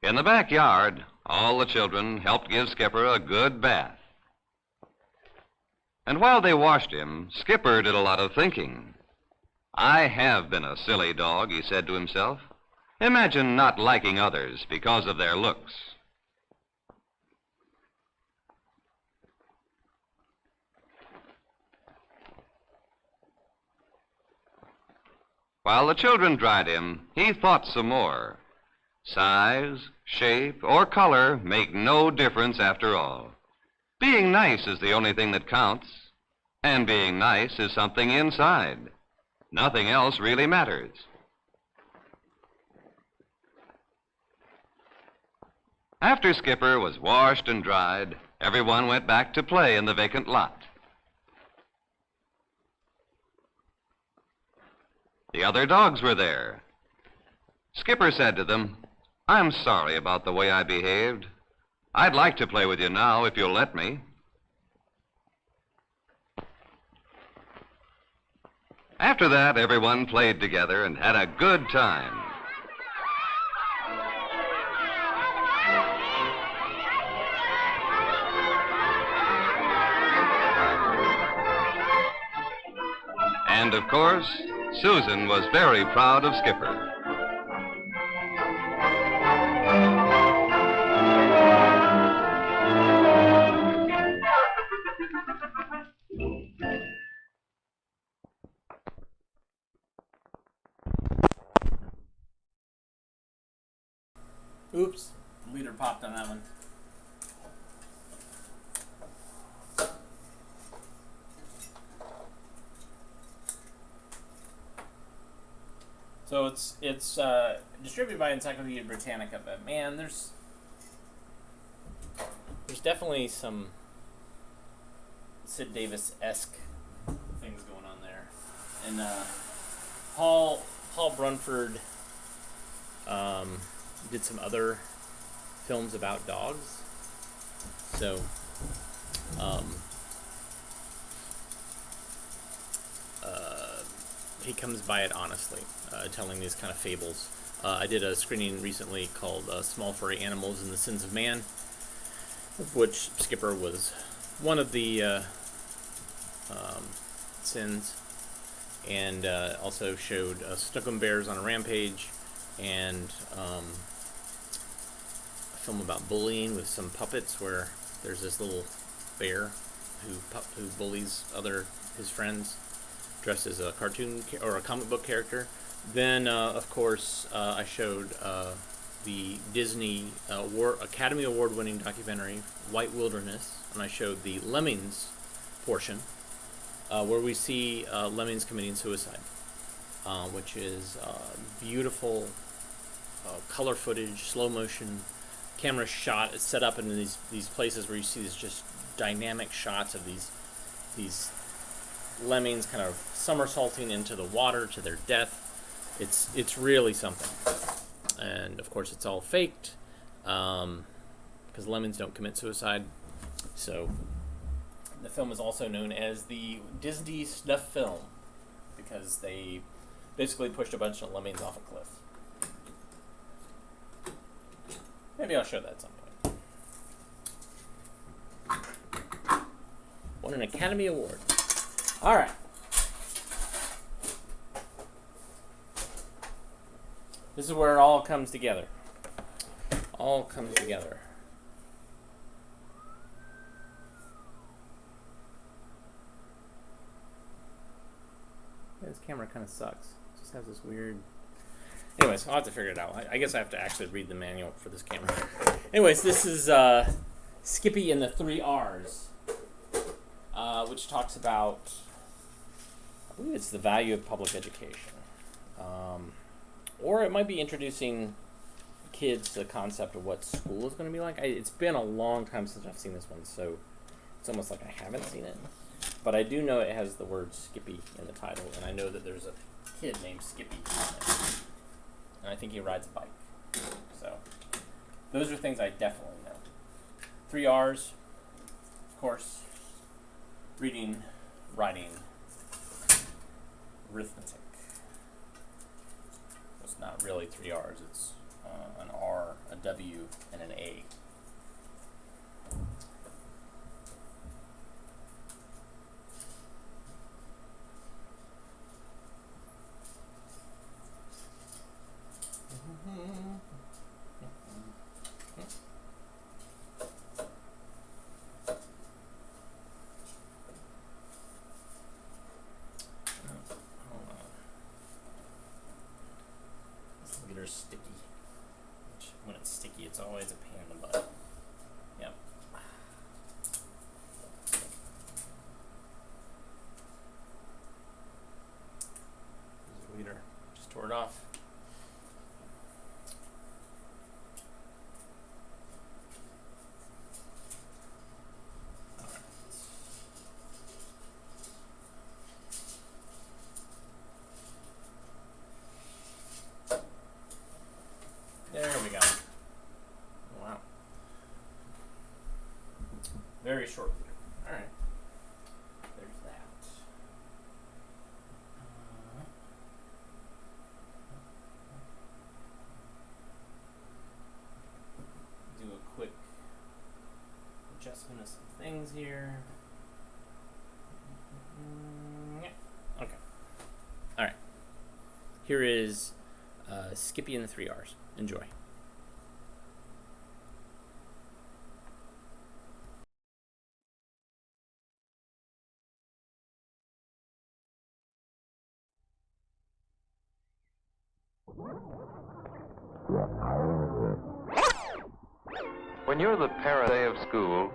In the backyard, all the children helped give Skipper a good bath. And while they washed him, Skipper did a lot of thinking. I have been a silly dog, he said to himself. Imagine not liking others because of their looks. While the children dried him, he thought some more. Size, shape, or color make no difference after all. Being nice is the only thing that counts. And being nice is something inside. Nothing else really matters. After Skipper was washed and dried, everyone went back to play in the vacant lot. The other dogs were there. Skipper said to them, I'm sorry about the way I behaved. I'd like to play with you now if you'll let me. After that, everyone played together and had a good time. And of course, Susan was very proud of Skipper. Oops, the leader popped on that one. So it's distributed by Encyclopedia Britannica, but man, there's definitely some Sid Davis-esque things going on there, and Paul Brunford did some other films about dogs, so he comes by it honestly, telling these kind of fables. I did a screening recently called Small Furry Animals and the Sins of Man, of which Skipper was one of the sins, and also showed Snookum Bears on a Rampage, and a film about bullying with some puppets where there's this little bear who bullies his friends, dressed as a cartoon or a comic book character. Then, of course, I showed the Disney Academy Award-winning documentary White Wilderness, and I showed the Lemmings portion. where we see lemmings committing suicide, which is beautiful color footage, slow motion, camera shot. It's set up in these places where you see these just dynamic shots of these lemmings kind of somersaulting into the water to their death. It's really something, and of course it's all faked, because lemmings don't commit suicide. So the film is also known as the Disney snuff film because they basically pushed a bunch of lemmings off a cliff. Maybe I'll show that at some point. Won an Academy Award. All right. This is where it all comes together. All comes together. Yeah, this camera kind of sucks. It just has this weird... Anyways, I'll have to figure it out. I guess I have to actually read the manual for this camera. Anyways, this is Skippy and the 3 R's, which talks about, I believe it's the value of public education. Or it might be introducing kids to the concept of what school is going to be like. It's been a long time since I've seen this one, so it's almost like I haven't seen it. But I do know it has the word Skippy in the title, and I know that there's a kid named Skippy in it. And I think he rides a bike. So those are things I definitely know. 3 R's, of course, reading, writing, arithmetic. It's not really 3 R's, it's an R, a W, and an A. Sticky. Which, when it's sticky, it's always a pain in the butt. Yep. This is leader. Just tore it off. There we go. Wow. Very short leader. Alright. There's that. Do a quick adjustment of some things here. Okay. Alright. Here is Skippy and the 3 R's. Enjoy. When you're the parent day of school,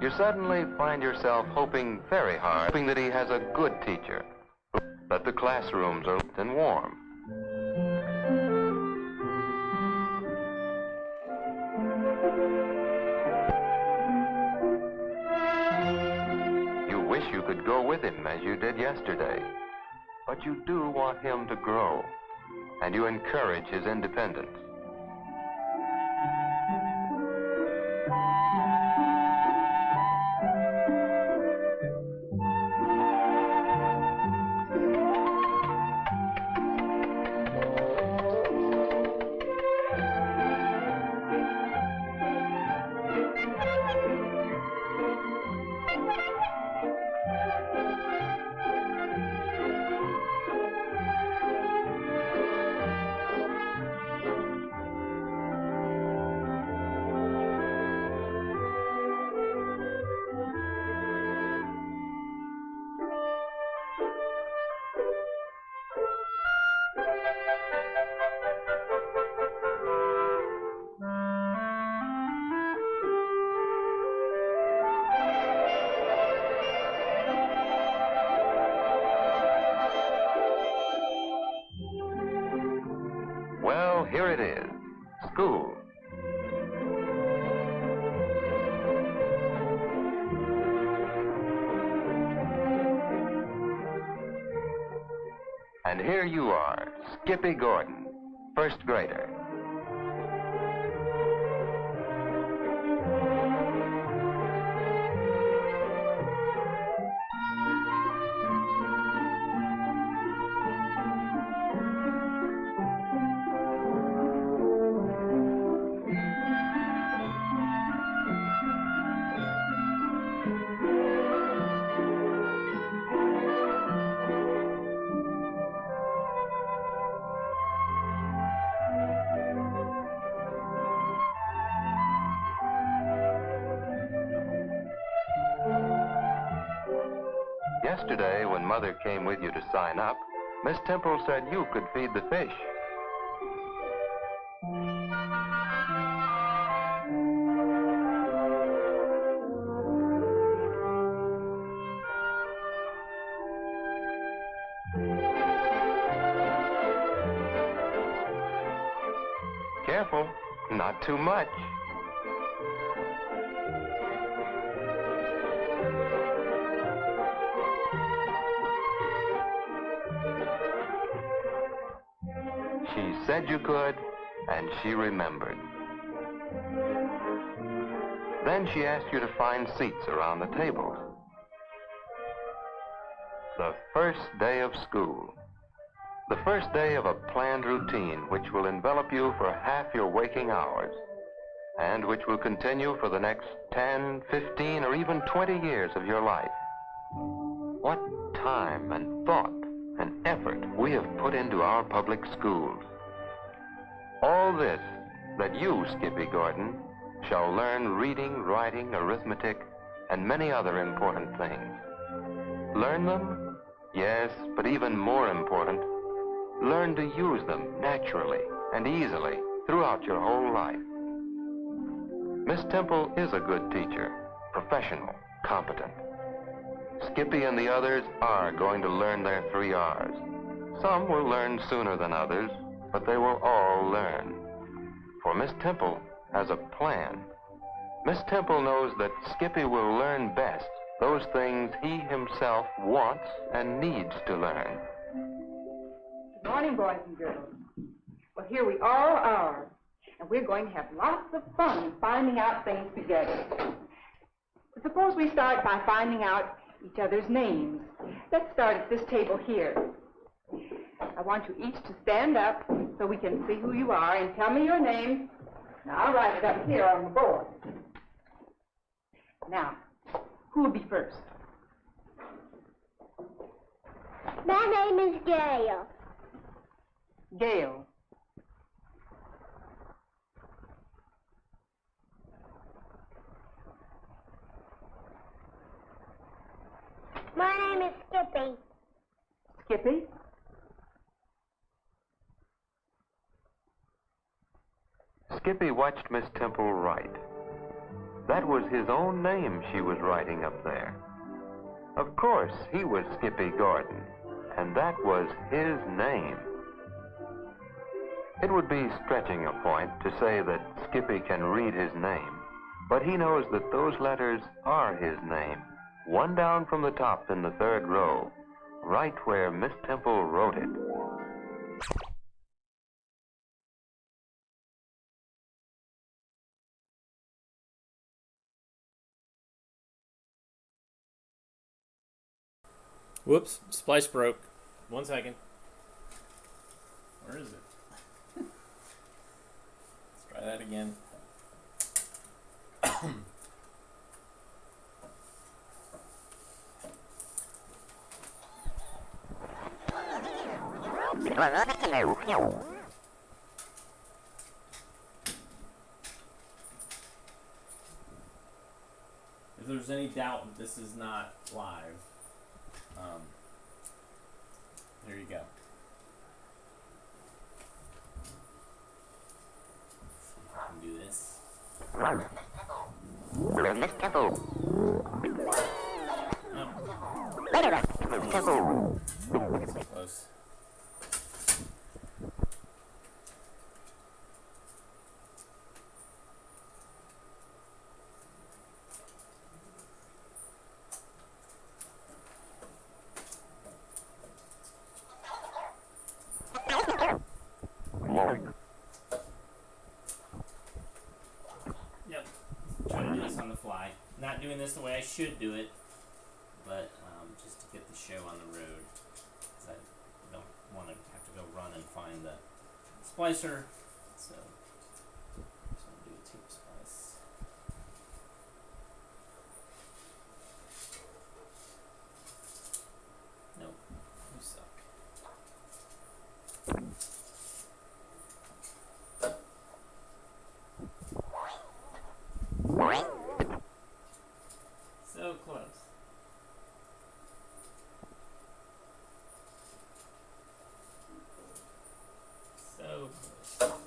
you suddenly find yourself hoping very hard, hoping that he has a good teacher, that the classrooms are lit and warm. You wish you could go with him as you did yesterday, but you do want him to grow, and you encourage his independence. it is, school. And here you are, Skippy Gordon, first grader. Yesterday, when Mother came with you to sign up, Miss Temple said you could feed the fish. Careful, not too much. She said you could, and she remembered. Then she asked you to find seats around the tables. The first day of school. The first day of a planned routine which will envelop you for half your waking hours, and which will continue for the next 10, 15, or even 20 years of your life. What time and thought and effort we have put into our public schools. All this that you, Skippy Gordon, shall learn reading, writing, arithmetic, and many other important things. Learn them? Yes, but even more important, learn to use them naturally and easily throughout your whole life. Miss Temple is a good teacher, professional, competent. Skippy and the others are going to learn their 3 R's. Some will learn sooner than others, but they will all learn. For Miss Temple has a plan. Miss Temple knows that Skippy will learn best those things he himself wants and needs to learn. Good morning, boys and girls. Well, here we all are, and we're going to have lots of fun finding out things together. Suppose we start by finding out each other's names. Let's start at this table here. I want you each to stand up so we can see who you are and tell me your name. Now, I'll write it up here on the board. Now, who will be first? My name is Gail. Gail. My name is Skippy. Skippy? Skippy watched Miss Temple write. That was his own name she was writing up there. Of course, he was Skippy Gordon, and that was his name. It would be stretching a point to say that Skippy can read his name, but he knows that those letters are his name, one down from the top in the 3rd row, right where Miss Temple wrote it. Whoops, splice broke. 1 second. Where is it? Let's try that again. If there's any doubt this is not live, there you go. I can do this. So close. not doing this the way I should do it, but just to get the show on the road. 'Cause I don't want to have to go run and find the splicer. So just want to do a tape splice. Nope, you suck. So close. So close.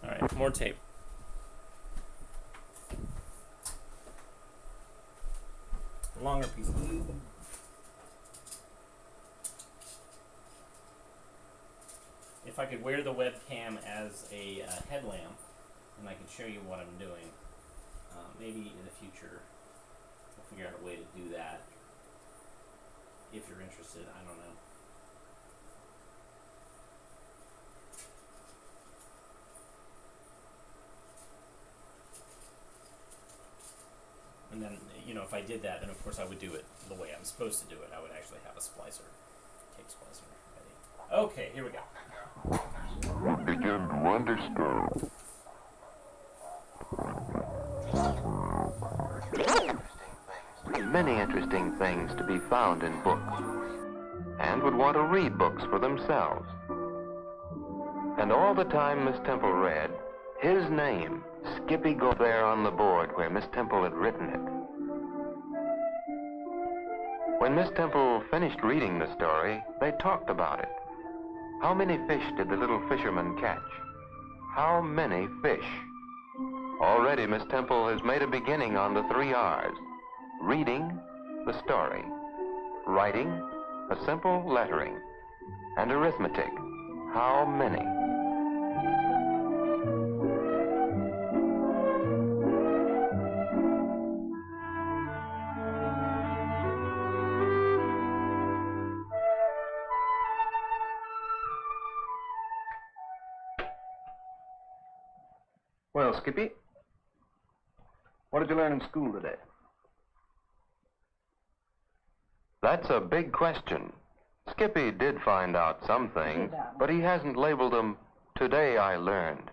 Alright, more tape. Longer piece. If I could wear the webcam as a headlamp, then I could show you what I'm doing. Maybe in the future, I'll figure out a way to do that. If you're interested, I don't know. And then, you know, if I did that, then of course I would do it the way I'm supposed to do it. I would actually have a splicer, tape splicer ready. Okay, here we go. Begin to understand. Many interesting things to be found in books, and would want to read books for themselves. And all the time Miss Temple read, his name, Skippy, go there on the board where Miss Temple had written it. When Miss Temple finished reading the story, they talked about it. How many fish did the little fisherman catch? How many fish? Already Miss Temple has made a beginning on the 3 R's. Reading, the story. Writing, a simple lettering. And arithmetic, how many? Well, Skippy, what did you learn in school today? That's a big question. Skippy did find out some things, but he hasn't labeled them, "Today I learned."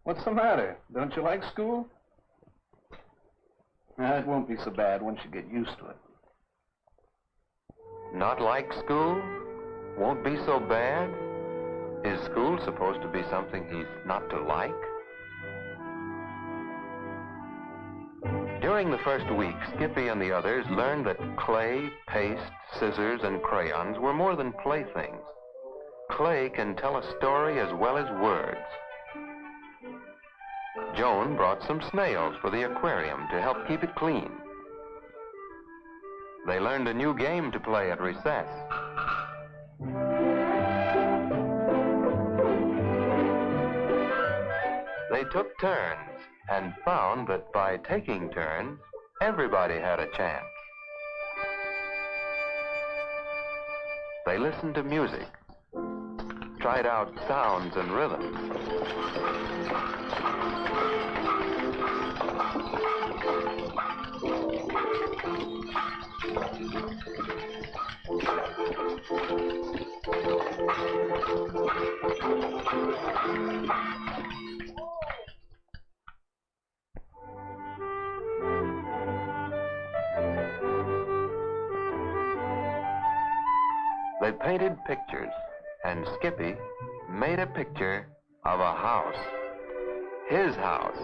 What's the matter? Don't you like school? It won't be so bad once you get used to it. Not like school? Won't be so bad? Is school supposed to be something he's not to like? During the first week, Skippy and the others learned that clay, paste, scissors, and crayons were more than playthings. Clay can tell a story as well as words. Joan brought some snails for the aquarium to help keep it clean. They learned a new game to play at recess. They took turns and found that by taking turns, everybody had a chance. They listened to music, tried out sounds and rhythms. They painted pictures, and Skippy made a picture of a house. His house.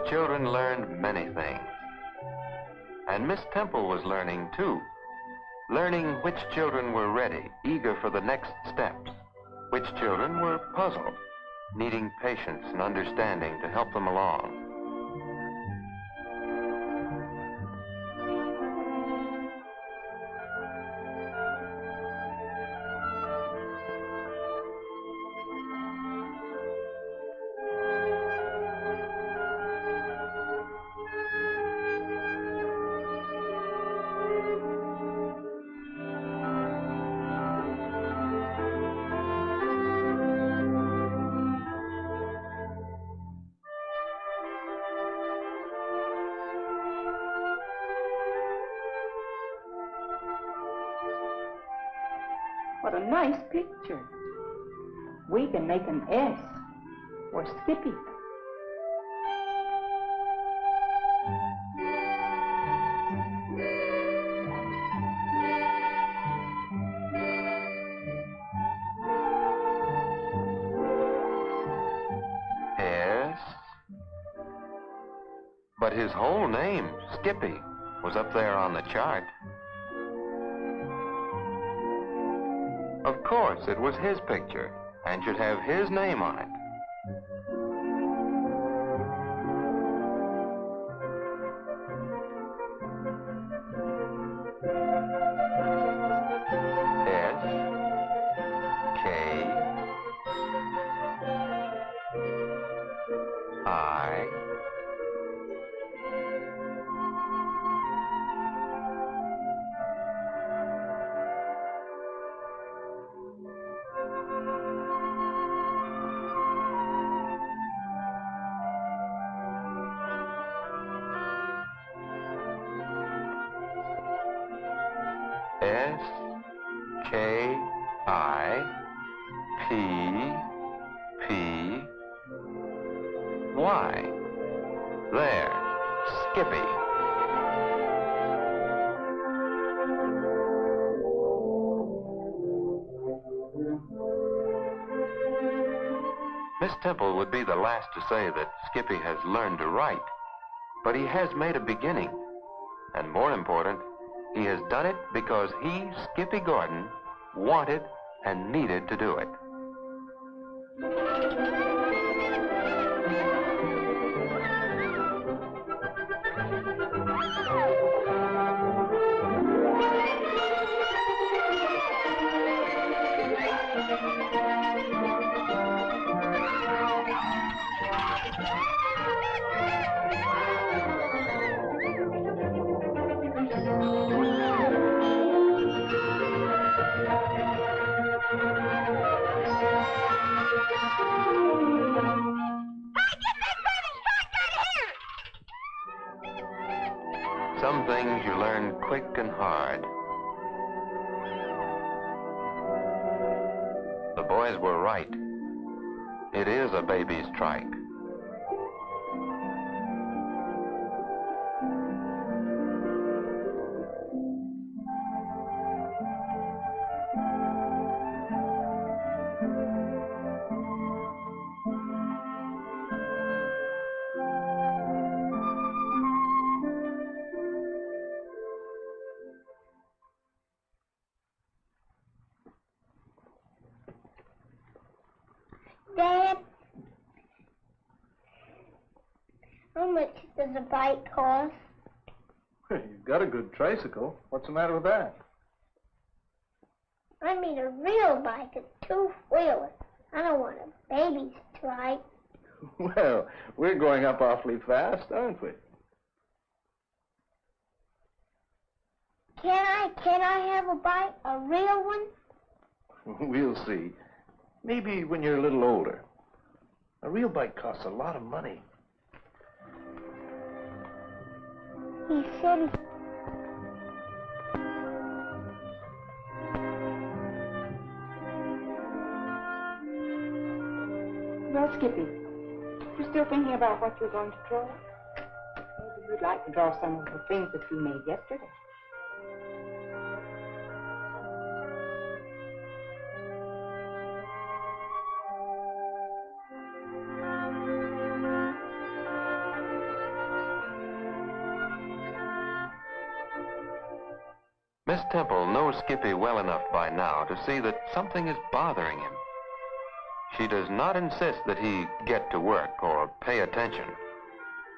children learned many things. And Miss Temple was learning too. Learning which children were ready, eager for the next steps. Which children were puzzled, needing patience and understanding to help them along. What a nice picture. We can make an S for Skippy. Yes. But his whole name, Skippy, was up there on the chart. Of course, it was his picture and should have his name on it. S K I S K I P P Y. There, Skippy. Miss Temple would be the last to say that Skippy has learned to write, but he has made a beginning. And more important, he has done it because he, Skippy Gordon, wanted and needed to do it. Some things you learn quick and hard. The boys were right. It is a baby's trike. Dad, how much does a bike cost? You've got a good tricycle. What's the matter with that? I mean a real bike, a two-wheeler. I don't want a baby's trike. Well, we're going up awfully fast, aren't we? Can I have a bike, a real one? We'll see. Maybe when you're a little older. A real bike costs a lot of money. He said Well, Skippy, you're still thinking about what you're going to draw? Maybe you'd like to draw some of the things that you made yesterday. Miss Temple knows Skippy well enough by now to see that something is bothering him. She does not insist that he get to work or pay attention,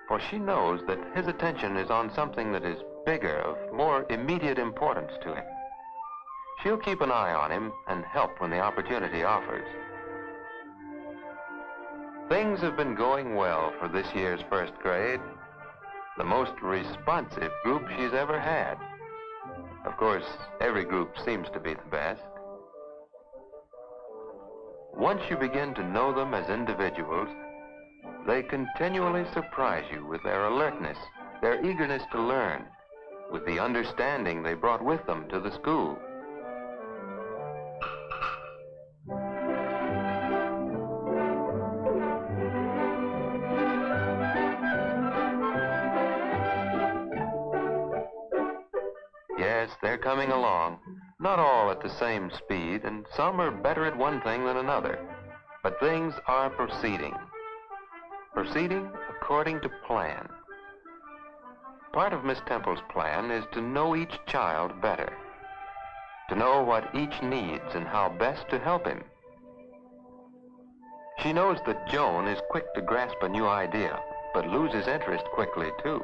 for she knows that his attention is on something that is bigger, of more immediate importance to him. She'll keep an eye on him and help when the opportunity offers. Things have been going well for this year's first grade. The most responsive group she's ever had. Of course, every group seems to be the best. Once you begin to know them as individuals, they continually surprise you with their alertness, their eagerness to learn, with the understanding they brought with them to the school. Yes, they're coming along, not all at the same speed, and some are better at one thing than another, but things are proceeding. Proceeding according to plan. Part of Miss Temple's plan is to know each child better, to know what each needs and how best to help him. She knows that Joan is quick to grasp a new idea, but loses interest quickly, too.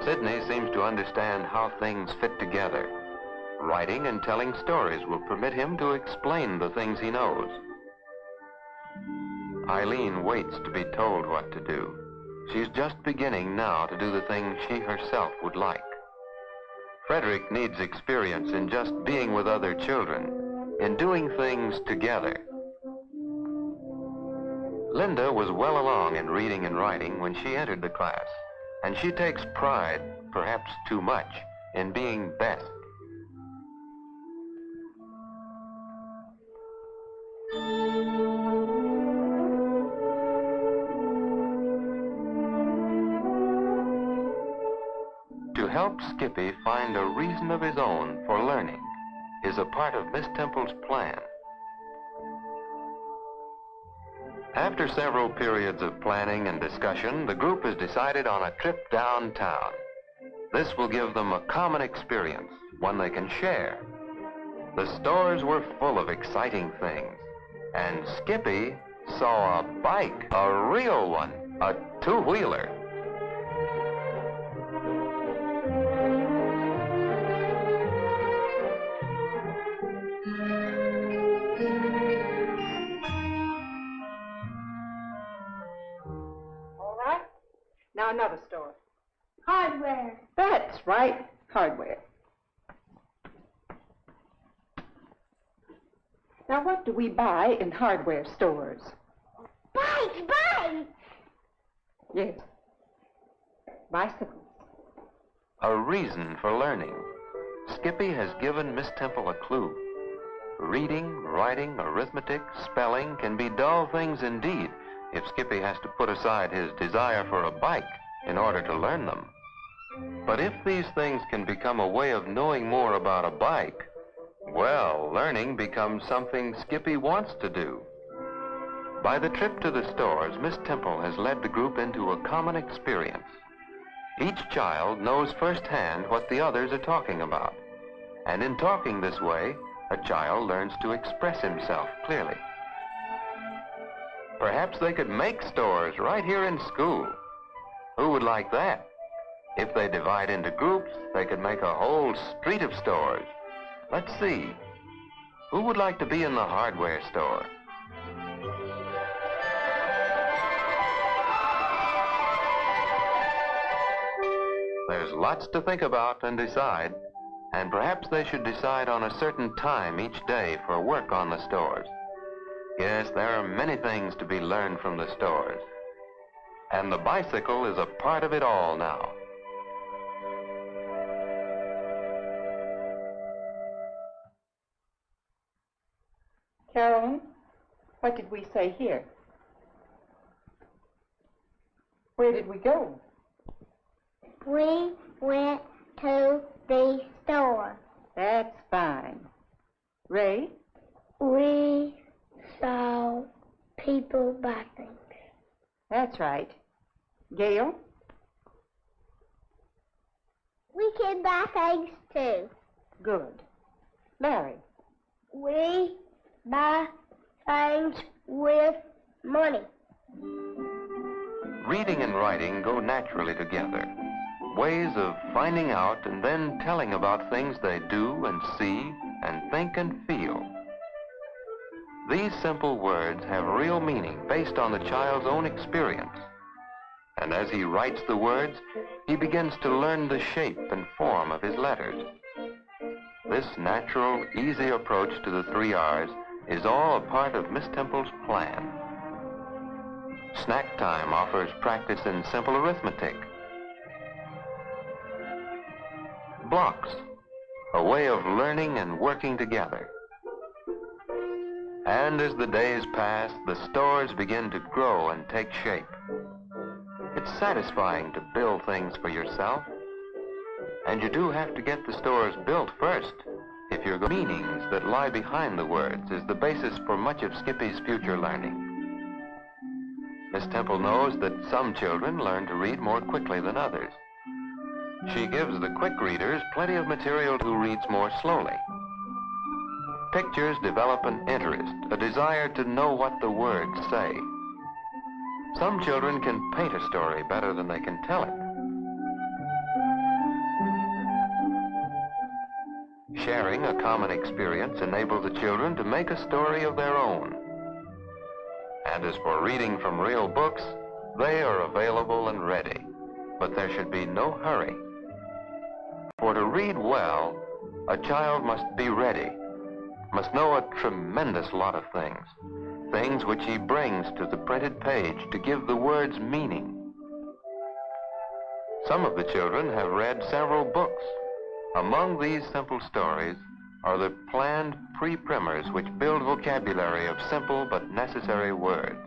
Sidney seems to understand how things fit together. Writing and telling stories will permit him to explain the things he knows. Eileen waits to be told what to do. She's just beginning now to do the things she herself would like. Frederick needs experience in just being with other children, in doing things together. Linda was well along in reading and writing when she entered the class, and she takes pride, perhaps too much, in being best. To help Skippy find a reason of his own for learning is a part of Miss Temple's plan. After several periods of planning and discussion, the group has decided on a trip downtown. This will give them a common experience, one they can share. The stores were full of exciting things, and Skippy saw a bike, a real one, a two-wheeler. Now another store. Hardware. That's right, hardware. Now what do we buy in hardware stores? Bikes. Yes. Bicycles. A reason for learning. Skippy has given Miss Temple a clue. Reading, writing, arithmetic, spelling can be dull things indeed if Skippy has to put aside his desire for a bike in order to learn them. But if these things can become a way of knowing more about a bike, well, learning becomes something Skippy wants to do. By the trip to the stores, Miss Temple has led the group into a common experience. Each child knows firsthand what the others are talking about. And in talking this way, a child learns to express himself clearly. Perhaps they could make stores right here in school. Who would like that? If they divide into groups, they could make a whole street of stores. Let's see. Who would like to be in the hardware store? There's lots to think about and decide, and perhaps they should decide on a certain time each day for work on the stores. Yes, there are many things to be learned from the stores. And the bicycle is a part of it all now. Carolyn, what did we say here? Where did we go? We went to the store. That's fine. Ray? We saw people buy things. That's right. Gail? We can buy things too. Good. Larry. We buy things with money. Reading and writing go naturally together. Ways of finding out and then telling about things they do and see and think and feel. These simple words have real meaning based on the child's own experience. And as he writes the words, he begins to learn the shape and form of his letters. This natural, easy approach to the 3 R's is all a part of Miss Temple's plan. Snack time offers practice in simple arithmetic. Blocks, a way of learning and working together. And as the days pass, the stores begin to grow and take shape. It's satisfying to build things for yourself. And you do have to get the stores built first if your meanings that lie behind the words is the basis for much of Skippy's future learning. Miss Temple knows that some children learn to read more quickly than others. She gives the quick readers plenty of material who reads more slowly. Pictures develop an interest, a desire to know what the words say. Some children can paint a story better than they can tell it. Sharing a common experience enables the children to make a story of their own. And as for reading from real books, they are available and ready, but there should be no hurry. For to read well, a child must be ready, must know a tremendous lot of things which he brings to the printed page to give the words meaning. Some of the children have read several books. Among these simple stories are the planned pre-primers which build vocabulary of simple but necessary words.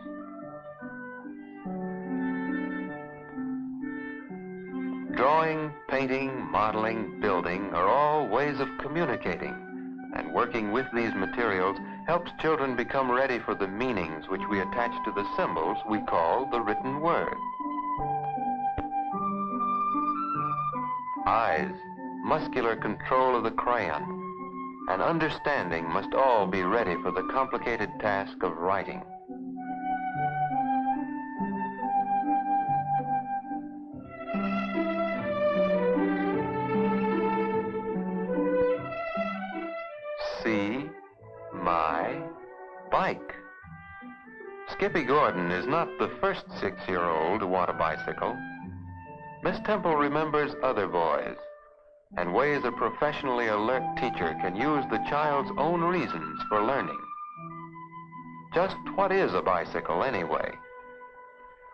Drawing, painting, modeling, building are all ways of communicating, and working with these materials helps children become ready for the meanings which we attach to the symbols we call the written word. Eyes, muscular control of the crayon, and understanding must all be ready for the complicated task of writing. See my bike. Skippy Gordon is not the first 6-year-old to want a bicycle. Miss Temple remembers other boys and ways a professionally alert teacher can use the child's own reasons for learning. Just what is a bicycle anyway?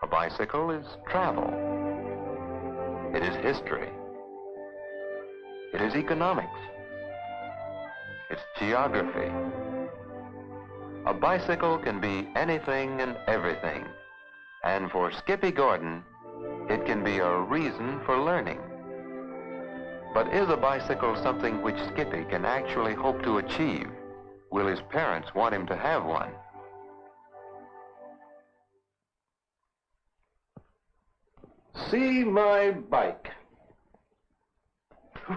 A bicycle is travel. It is history. It is economics. It's geography. A bicycle can be anything and everything. And for Skippy Gordon, it can be a reason for learning. But is a bicycle something which Skippy can actually hope to achieve? Will his parents want him to have one? See my bike.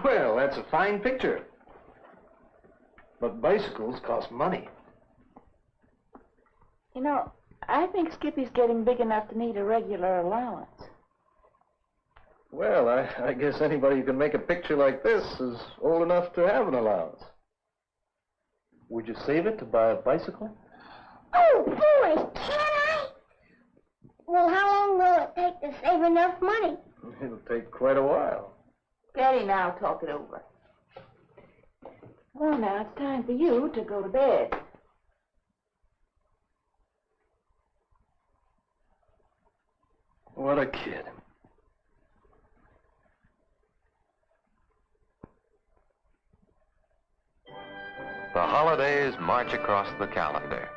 Well, that's a fine picture. But bicycles cost money. You know, I think Skippy's getting big enough to need a regular allowance. Well, I guess anybody who can make a picture like this is old enough to have an allowance. Would you save it to buy a bicycle? Oh, boy, can I? Well, how long will it take to save enough money? It'll take quite a while. Daddy, now talk it over. Well, now it's time for you to go to bed. What a kid. The holidays march across the calendar.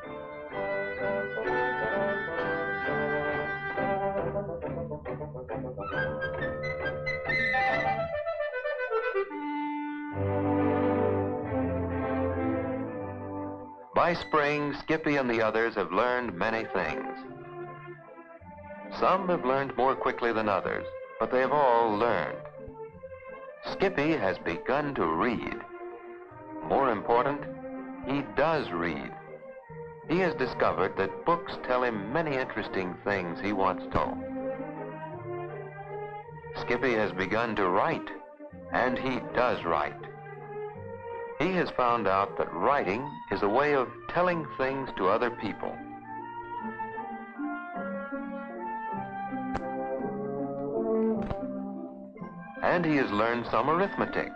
By spring, Skippy and the others have learned many things. Some have learned more quickly than others, but they have all learned. Skippy has begun to read. More important, he does read. He has discovered that books tell him many interesting things he wants to know. Skippy has begun to write, and he does write. He has found out that writing is a way of telling things to other people. And he has learned some arithmetic,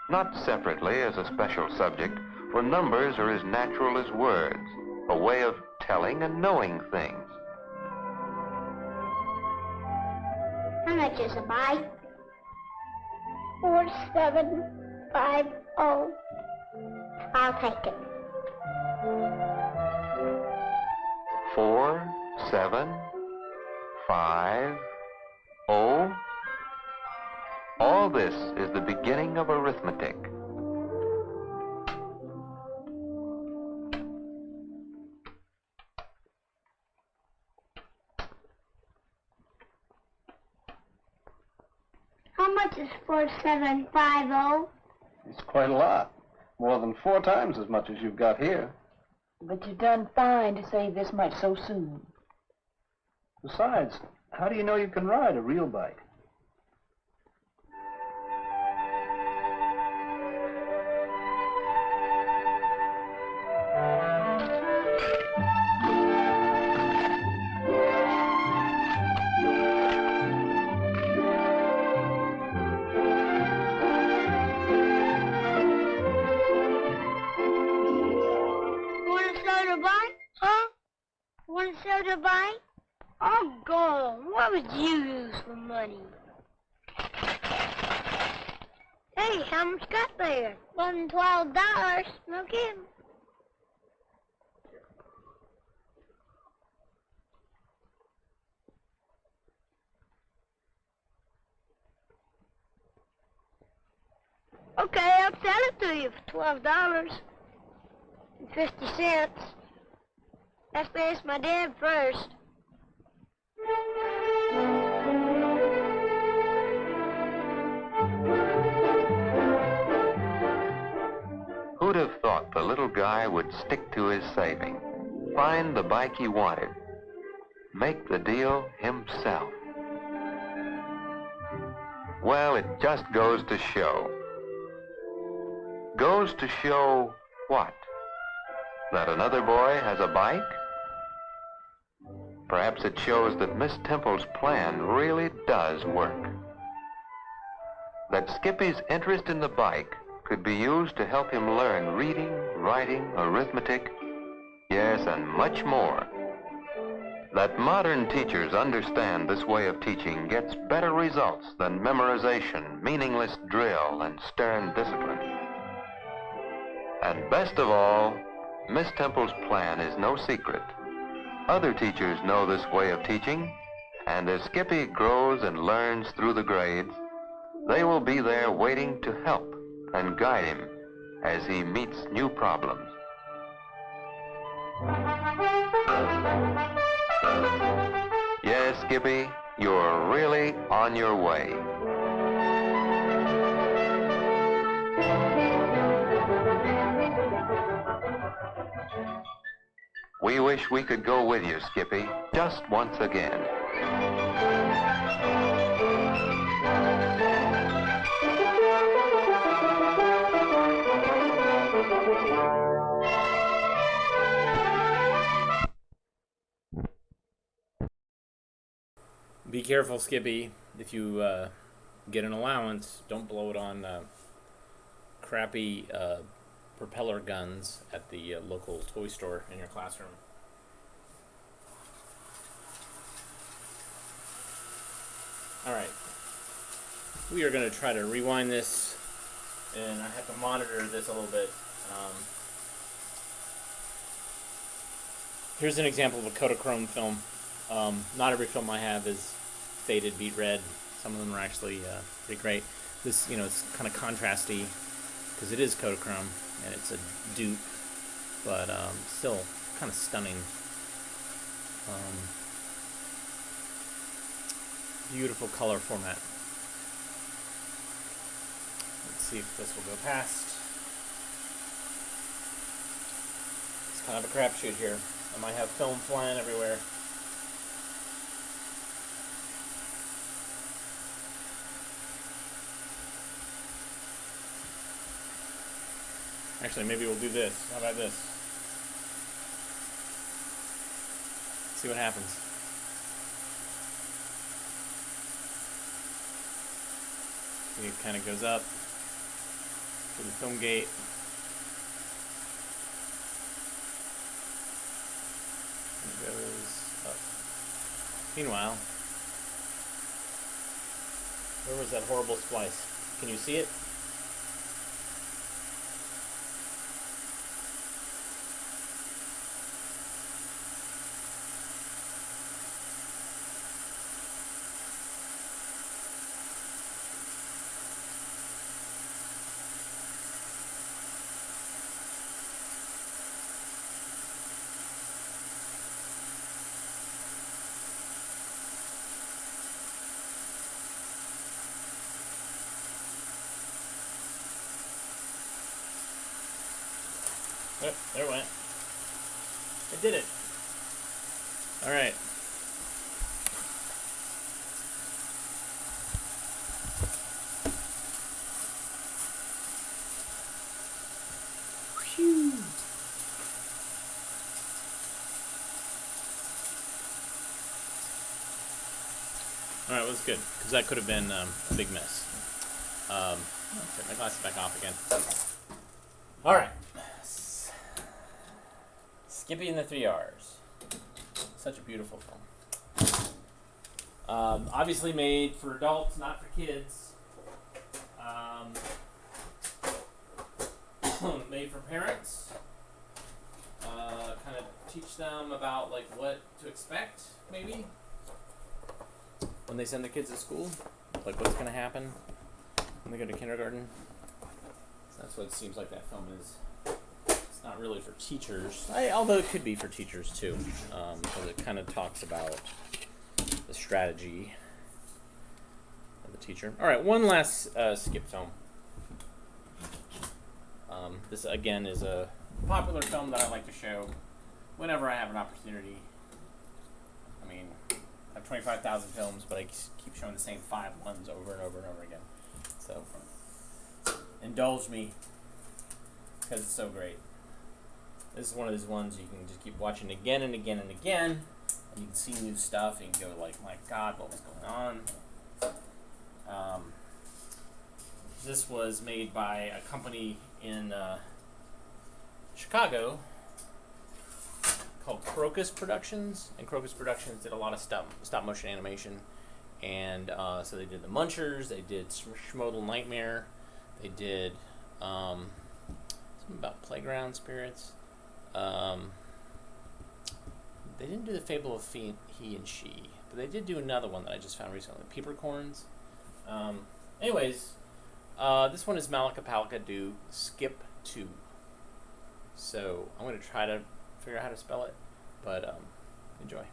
not separately as a special subject, for numbers are as natural as words, a way of telling and knowing things. How much is a bike? 4750. I'll take it. 4, 7, 5, 0. All this is the beginning of arithmetic. How much is 4750? It's quite a lot. More than 4 times as much as you've got here. But you've done fine to save this much so soon. Besides, how do you know you can ride a real bike? Want a soda bike? Huh? Want a soda bike? Oh, God, what would you use for money? Hey, how much got there? More than $12. No kidding. Okay, I'll sell it to you for $12.50. Let's ask my dad first. Who'd have thought the little guy would stick to his saving, find the bike he wanted, make the deal himself? Well, it just goes to show. Goes to show what? That another boy has a bike? Perhaps it shows that Miss Temple's plan really does work. That Skippy's interest in the bike could be used to help him learn reading, writing, arithmetic, yes, and much more. That modern teachers understand this way of teaching gets better results than memorization, meaningless drill, and stern discipline. And best of all, Miss Temple's plan is no secret. Other teachers know this way of teaching, and as Skippy grows and learns through the grades, they will be there waiting to help and guide him as he meets new problems. Yes, Skippy, you're really on your way. We wish we could go with you, Skippy, just once again. Be careful, Skippy. If you get an allowance, don't blow it on crappy propeller guns at the local toy store in your classroom. Alright. We are going to try to rewind this, and I have to monitor this a little bit. Here's an example of a Kodachrome film. Not every film I have is faded, beat red. Some of them are actually pretty great. This, it's kind of contrasty because it is Kodachrome and it's a dupe, but still kind of stunning. Beautiful color format. see if this will go past. It's kind of a crapshoot here. I might have film flying everywhere. Actually, maybe we'll do this. How about this? See what happens. See, it kind of goes up to the film gate. And it goes up. Meanwhile, where was that horrible splice? Can you see it? Oh, there it went. It did it. All right. Whew. All right, well, that's good, because that could have been a big mess. Take my glasses back off again. All right. Skippy and the 3 R's. Such a beautiful film. Obviously made for adults, not for kids. Made for parents. Kind of teach them about like what to expect, maybe, when they send their kids to school. Like what's going to happen when they go to kindergarten. So that's what it seems like that film is. Not really for teachers, although it could be for teachers too, because it kind of talks about the strategy of the teacher. All right, one last skip film. This again is a popular film that I like to show whenever I have an opportunity. I mean, I have 25,000 films, but I keep showing the same 5 ones over and over and over again. So indulge me, because it's so great. This is one of those ones you can just keep watching again and again and again, and you can see new stuff, and you can go like, my God, what was going on? This was made by a company in Chicago called Crocus Productions, and Crocus Productions did a lot of stop motion animation, and so they did The Munchers, they did Schmodal Nightmare, they did something about Playground Spirits. They didn't do The Fable of He and She, but they did do another one that I just found recently, Peepercorns. Anyways, this one is Malika Palika do Skip 2. So I'm going to try to figure out how to spell it, but enjoy.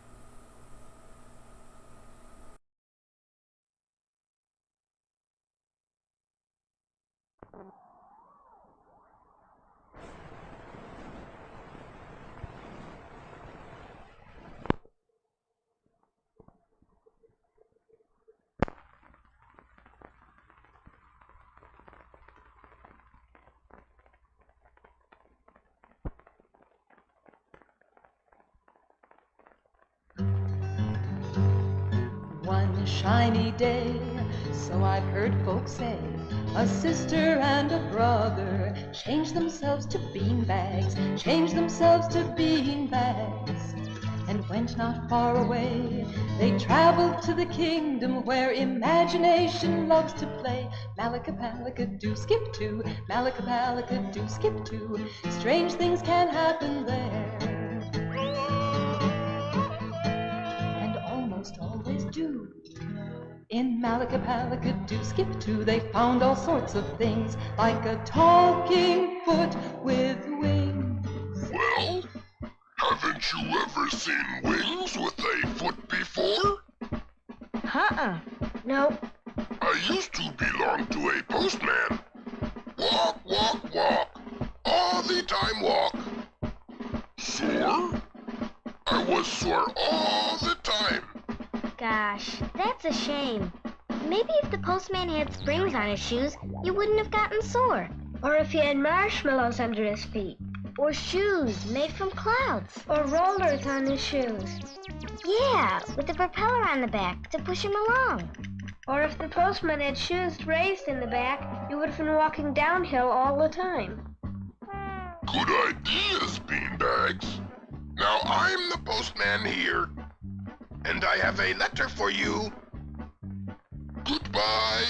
One shiny day, so I've heard folks say, a sister and a brother changed themselves to beanbags, changed themselves to beanbags, and went not far away. They traveled to the kingdom where imagination loves to play. Malika Palika do skip to, Malika Palika do skip to, strange things can happen there. Always do. In Malika Palika do skip to, they found all sorts of things, like a talking foot with wings. Well, haven't you ever seen wings with a foot before? No. I used to belong to a postman. time walk. Sore? I was sore all the time. Gosh, that's a shame. Maybe if the postman had springs on his shoes, you wouldn't have gotten sore. Or if he had marshmallows under his feet. Or shoes made from clouds. Or rollers on his shoes. Yeah, with a propeller on the back to push him along. Or if the postman had shoes raised in the back, you would have been walking downhill all the time. Good ideas, beanbags. Now I'm the postman here, and I have a letter for you. Goodbye.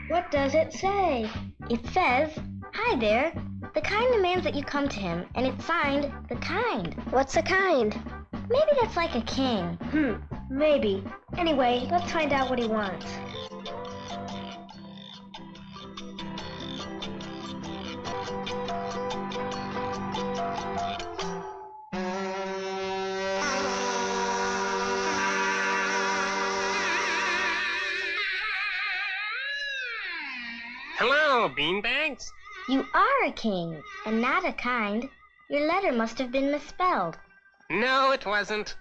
What does it say? It says, "Hi there. The kind demands that you come to him," and it's signed, "The Kind." What's a kind? Maybe that's like a king. Maybe. Anyway, let's find out what he wants. Hello, beanbags. You are a king, and not a kind. Your letter must have been misspelled. No, it wasn't.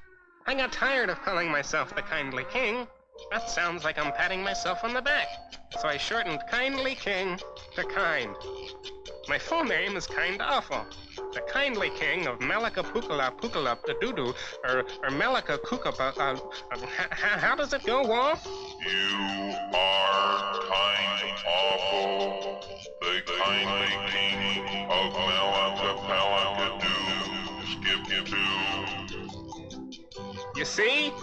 I got tired of calling myself the Kindly King. That sounds like I'm patting myself on the back. So I shortened Kindly King to Kind. My full name is Kind Awful, the Kindly King of Malaka Pukala Pukalap the Doodoo, or Malaka Kukapa. How does it go, Wolf? You are Kind Awful, the kindly king of Malakapalakadoo. Skip-doo.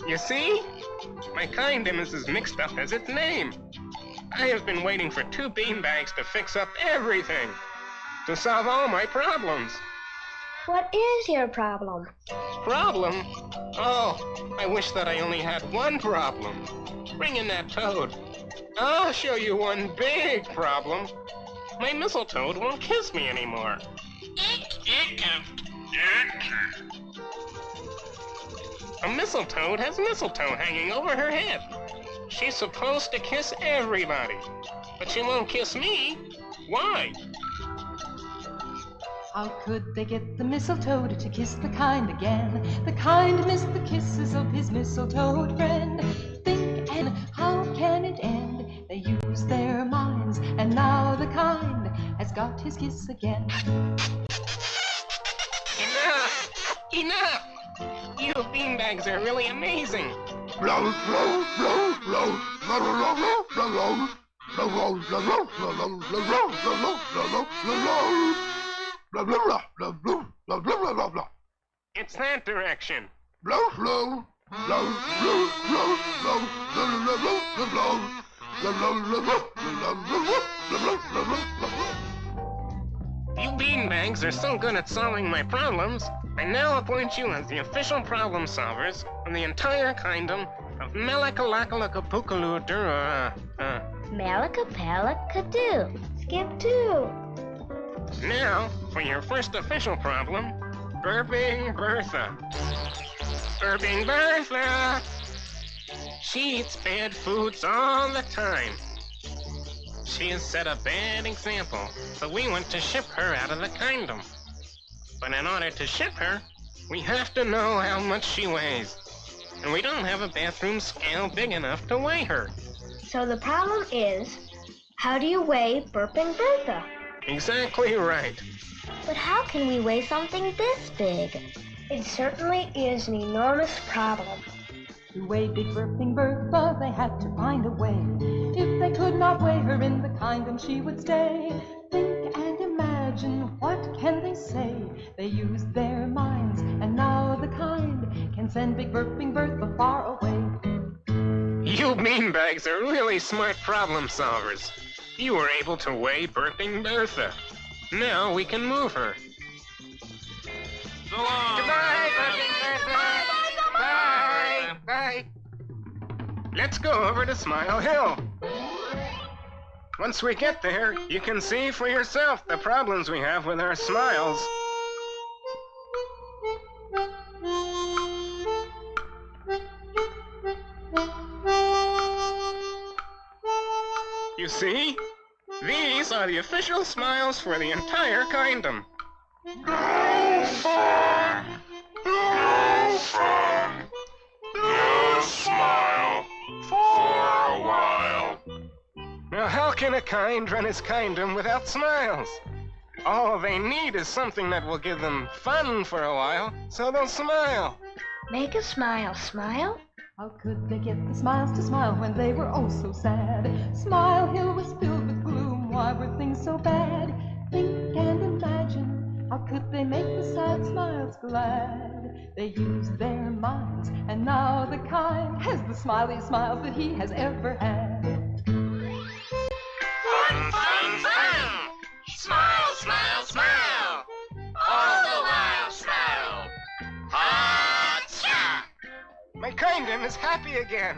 You see? My kindness is as mixed up as its name. I have been waiting for 2 beanbags to fix up everything, to solve all my problems. What is your problem? Problem? Oh, I wish that I only had one problem. Bring in that toad. I'll show you one big problem. My mistletoe won't kiss me anymore. A mistletoe has mistletoe hanging over her head. She's supposed to kiss everybody, but she won't kiss me. Why? How could they get the mistletoe to kiss the kind again? The kind missed the kisses of his mistletoe friend. Think, and how can it end? They use their minds, and now the kind has got his kiss again. Enough! You beanbags are really amazing. It's that direction. You beanbags are so good at solving my problems, I now appoint you as the official problem solvers of the entire kingdom of Malakalakalakapukaludura. Malakapalakadoo. Skip-doo. Now, for your first official problem, Burping Bertha. Burping Bertha! She eats bad foods all the time. She has set a bad example, so we want to ship her out of the kingdom. But in order to ship her, we have to know how much she weighs. And we don't have a bathroom scale big enough to weigh her. So the problem is, how do you weigh Burping Bertha? Exactly right. But how can we weigh something this big? It certainly is an enormous problem. To weigh Big Burping Bertha, they had to find a way. If they could not weigh her in the kingdom, she would stay. Think and imagine, what can they say? They used their minds, and now the kind can send Big Burping Bertha far away. You beanbags are really smart problem solvers. You were able to weigh Burping Bertha. Now we can move her. So long. Goodbye, Burping Bertha! Bye! Bye! Let's go over to Smile Hill. Once we get there, you can see for yourself the problems we have with our smiles. You You see? These are the official smiles for the entire kingdom. No fun! No fun! No smile for a while. Now, how can a kind run his kingdom without smiles? All they need is something that will give them fun for a while, so they'll smile. Make a smile smile. How could they get the smiles to smile when they were oh so sad? Smile Hill was filled with gloom, why were things so bad? Think and imagine, how could they make the sad smiles glad? They used their minds, and now the kind has the smiley smiles that he has ever had. Fun, fun, fun! Smile, smile, smile! All the while smile! Ha-cha! My kingdom is happy again.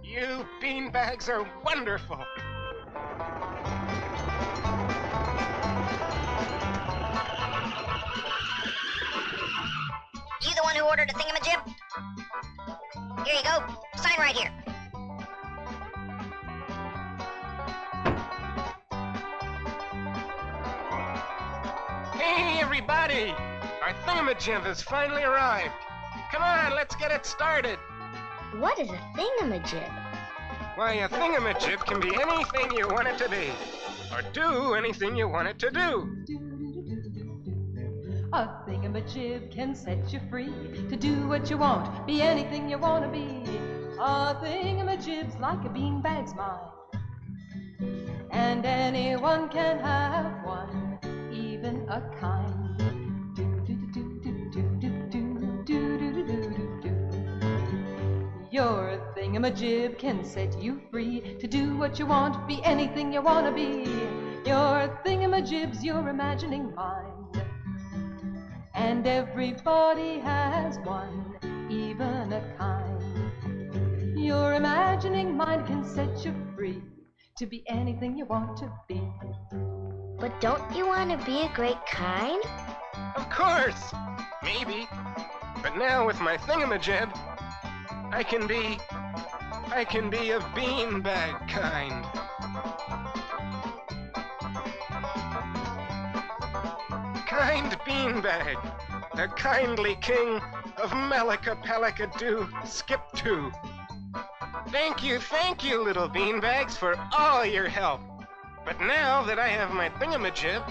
You beanbags are wonderful. You the one who ordered a thingamajig? Here you go. Sign right here. Hey, everybody! Our thingamajig has finally arrived. Come on, let's get it started. What is a thingamajig? Why, a thingamajig can be anything you want it to be, or do anything you want it to do. A thingamajig can set you free to do what you want, be anything you want to be. A thingamajig's like a beanbag's mind, and anyone can have one, even a kind. Your thingamajig can set you free to do what you want, be anything you want to be. Your thingamajig's your imagining mind, and everybody has one, even a kind. Your imagining mind can set you free to be anything you want to be. But don't you want to be a great kind? Of course! Maybe. But now with my thingamajig, I can be a beanbag kind. Kind beanbag, a kindly king of Malika-Palika-Doo, Skip-Too. Thank you, little beanbags, for all your help. But now that I have my thingamajig,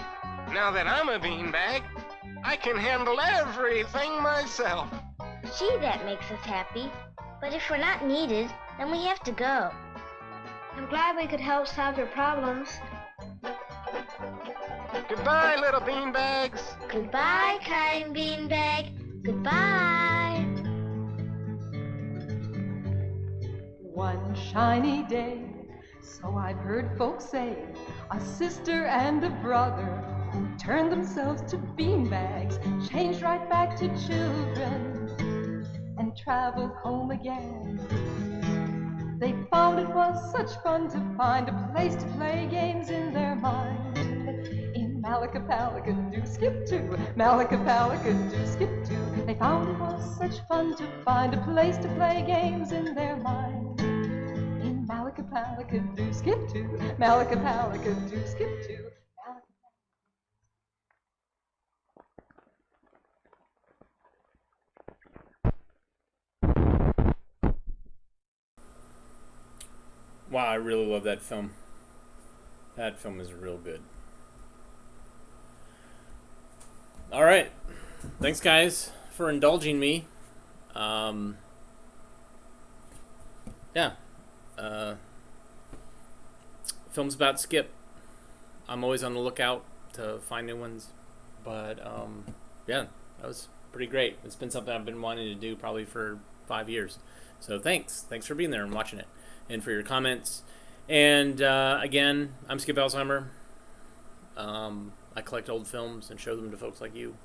now that I'm a beanbag, I can handle everything myself. Gee, that makes us happy. But if we're not needed, then we have to go. I'm glad we could help solve your problems. Goodbye, little beanbags. Goodbye, kind beanbag. Goodbye. One shiny day, so I've heard folks say, a sister and a brother who turned themselves to beanbags, changed right back to children, and traveled home again. They found it was such fun to find a place to play games in their mind. In Malika-Palika-Doo, Skip-Too, Malika-Palika-Doo, Skip-Too. They found it was such fun to find a place to play games in their mind. In Malika-Palika-Doo, Skip-Too, Malika-Palika-Doo, Skip-Too. Wow, I really love that film. That film is real good. All right. Thanks, guys, for indulging me. Yeah. Films about Skip. I'm always on the lookout to find new ones. But, yeah, that was pretty great. It's been something I've been wanting to do probably for 5 years. So thanks. Thanks for being there and watching it, and for your comments. And again, I'm Skip Alzheimer. I collect old films and show them to folks like you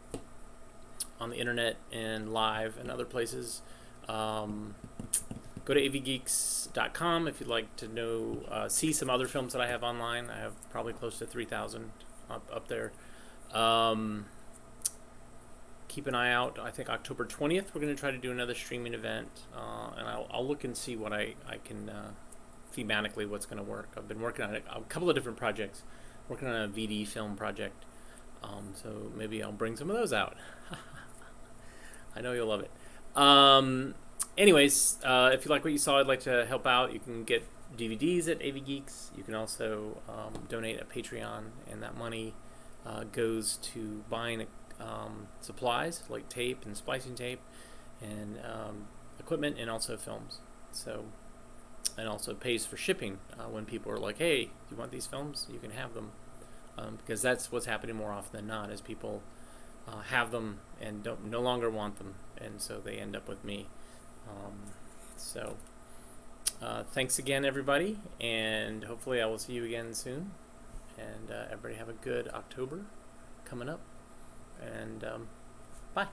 on the internet and live and other places. Go to avgeeks.com if you'd like to know, see some other films that I have online. I have probably close to 3,000 up there. Keep an eye out. I think October 20th we're going to try to do another streaming event, and I'll look and see what I can thematically what's going to work. I've been working on a couple of different projects, working on a VD film project, so maybe I'll bring some of those out. I know you'll love it. Anyways, if you like what you saw, I'd like to help out. You can get DVDs at AV Geeks. You can also donate at Patreon, and that money goes to buying supplies like tape and splicing tape and equipment, and also films. So, and also pays for shipping when people are like, "Hey, do you want these films? You can have them," because that's what's happening more often than not, is people have them and no longer want them, and so they end up with me. Thanks again, everybody, and hopefully I will see you again soon. And everybody have a good October coming up, and bye.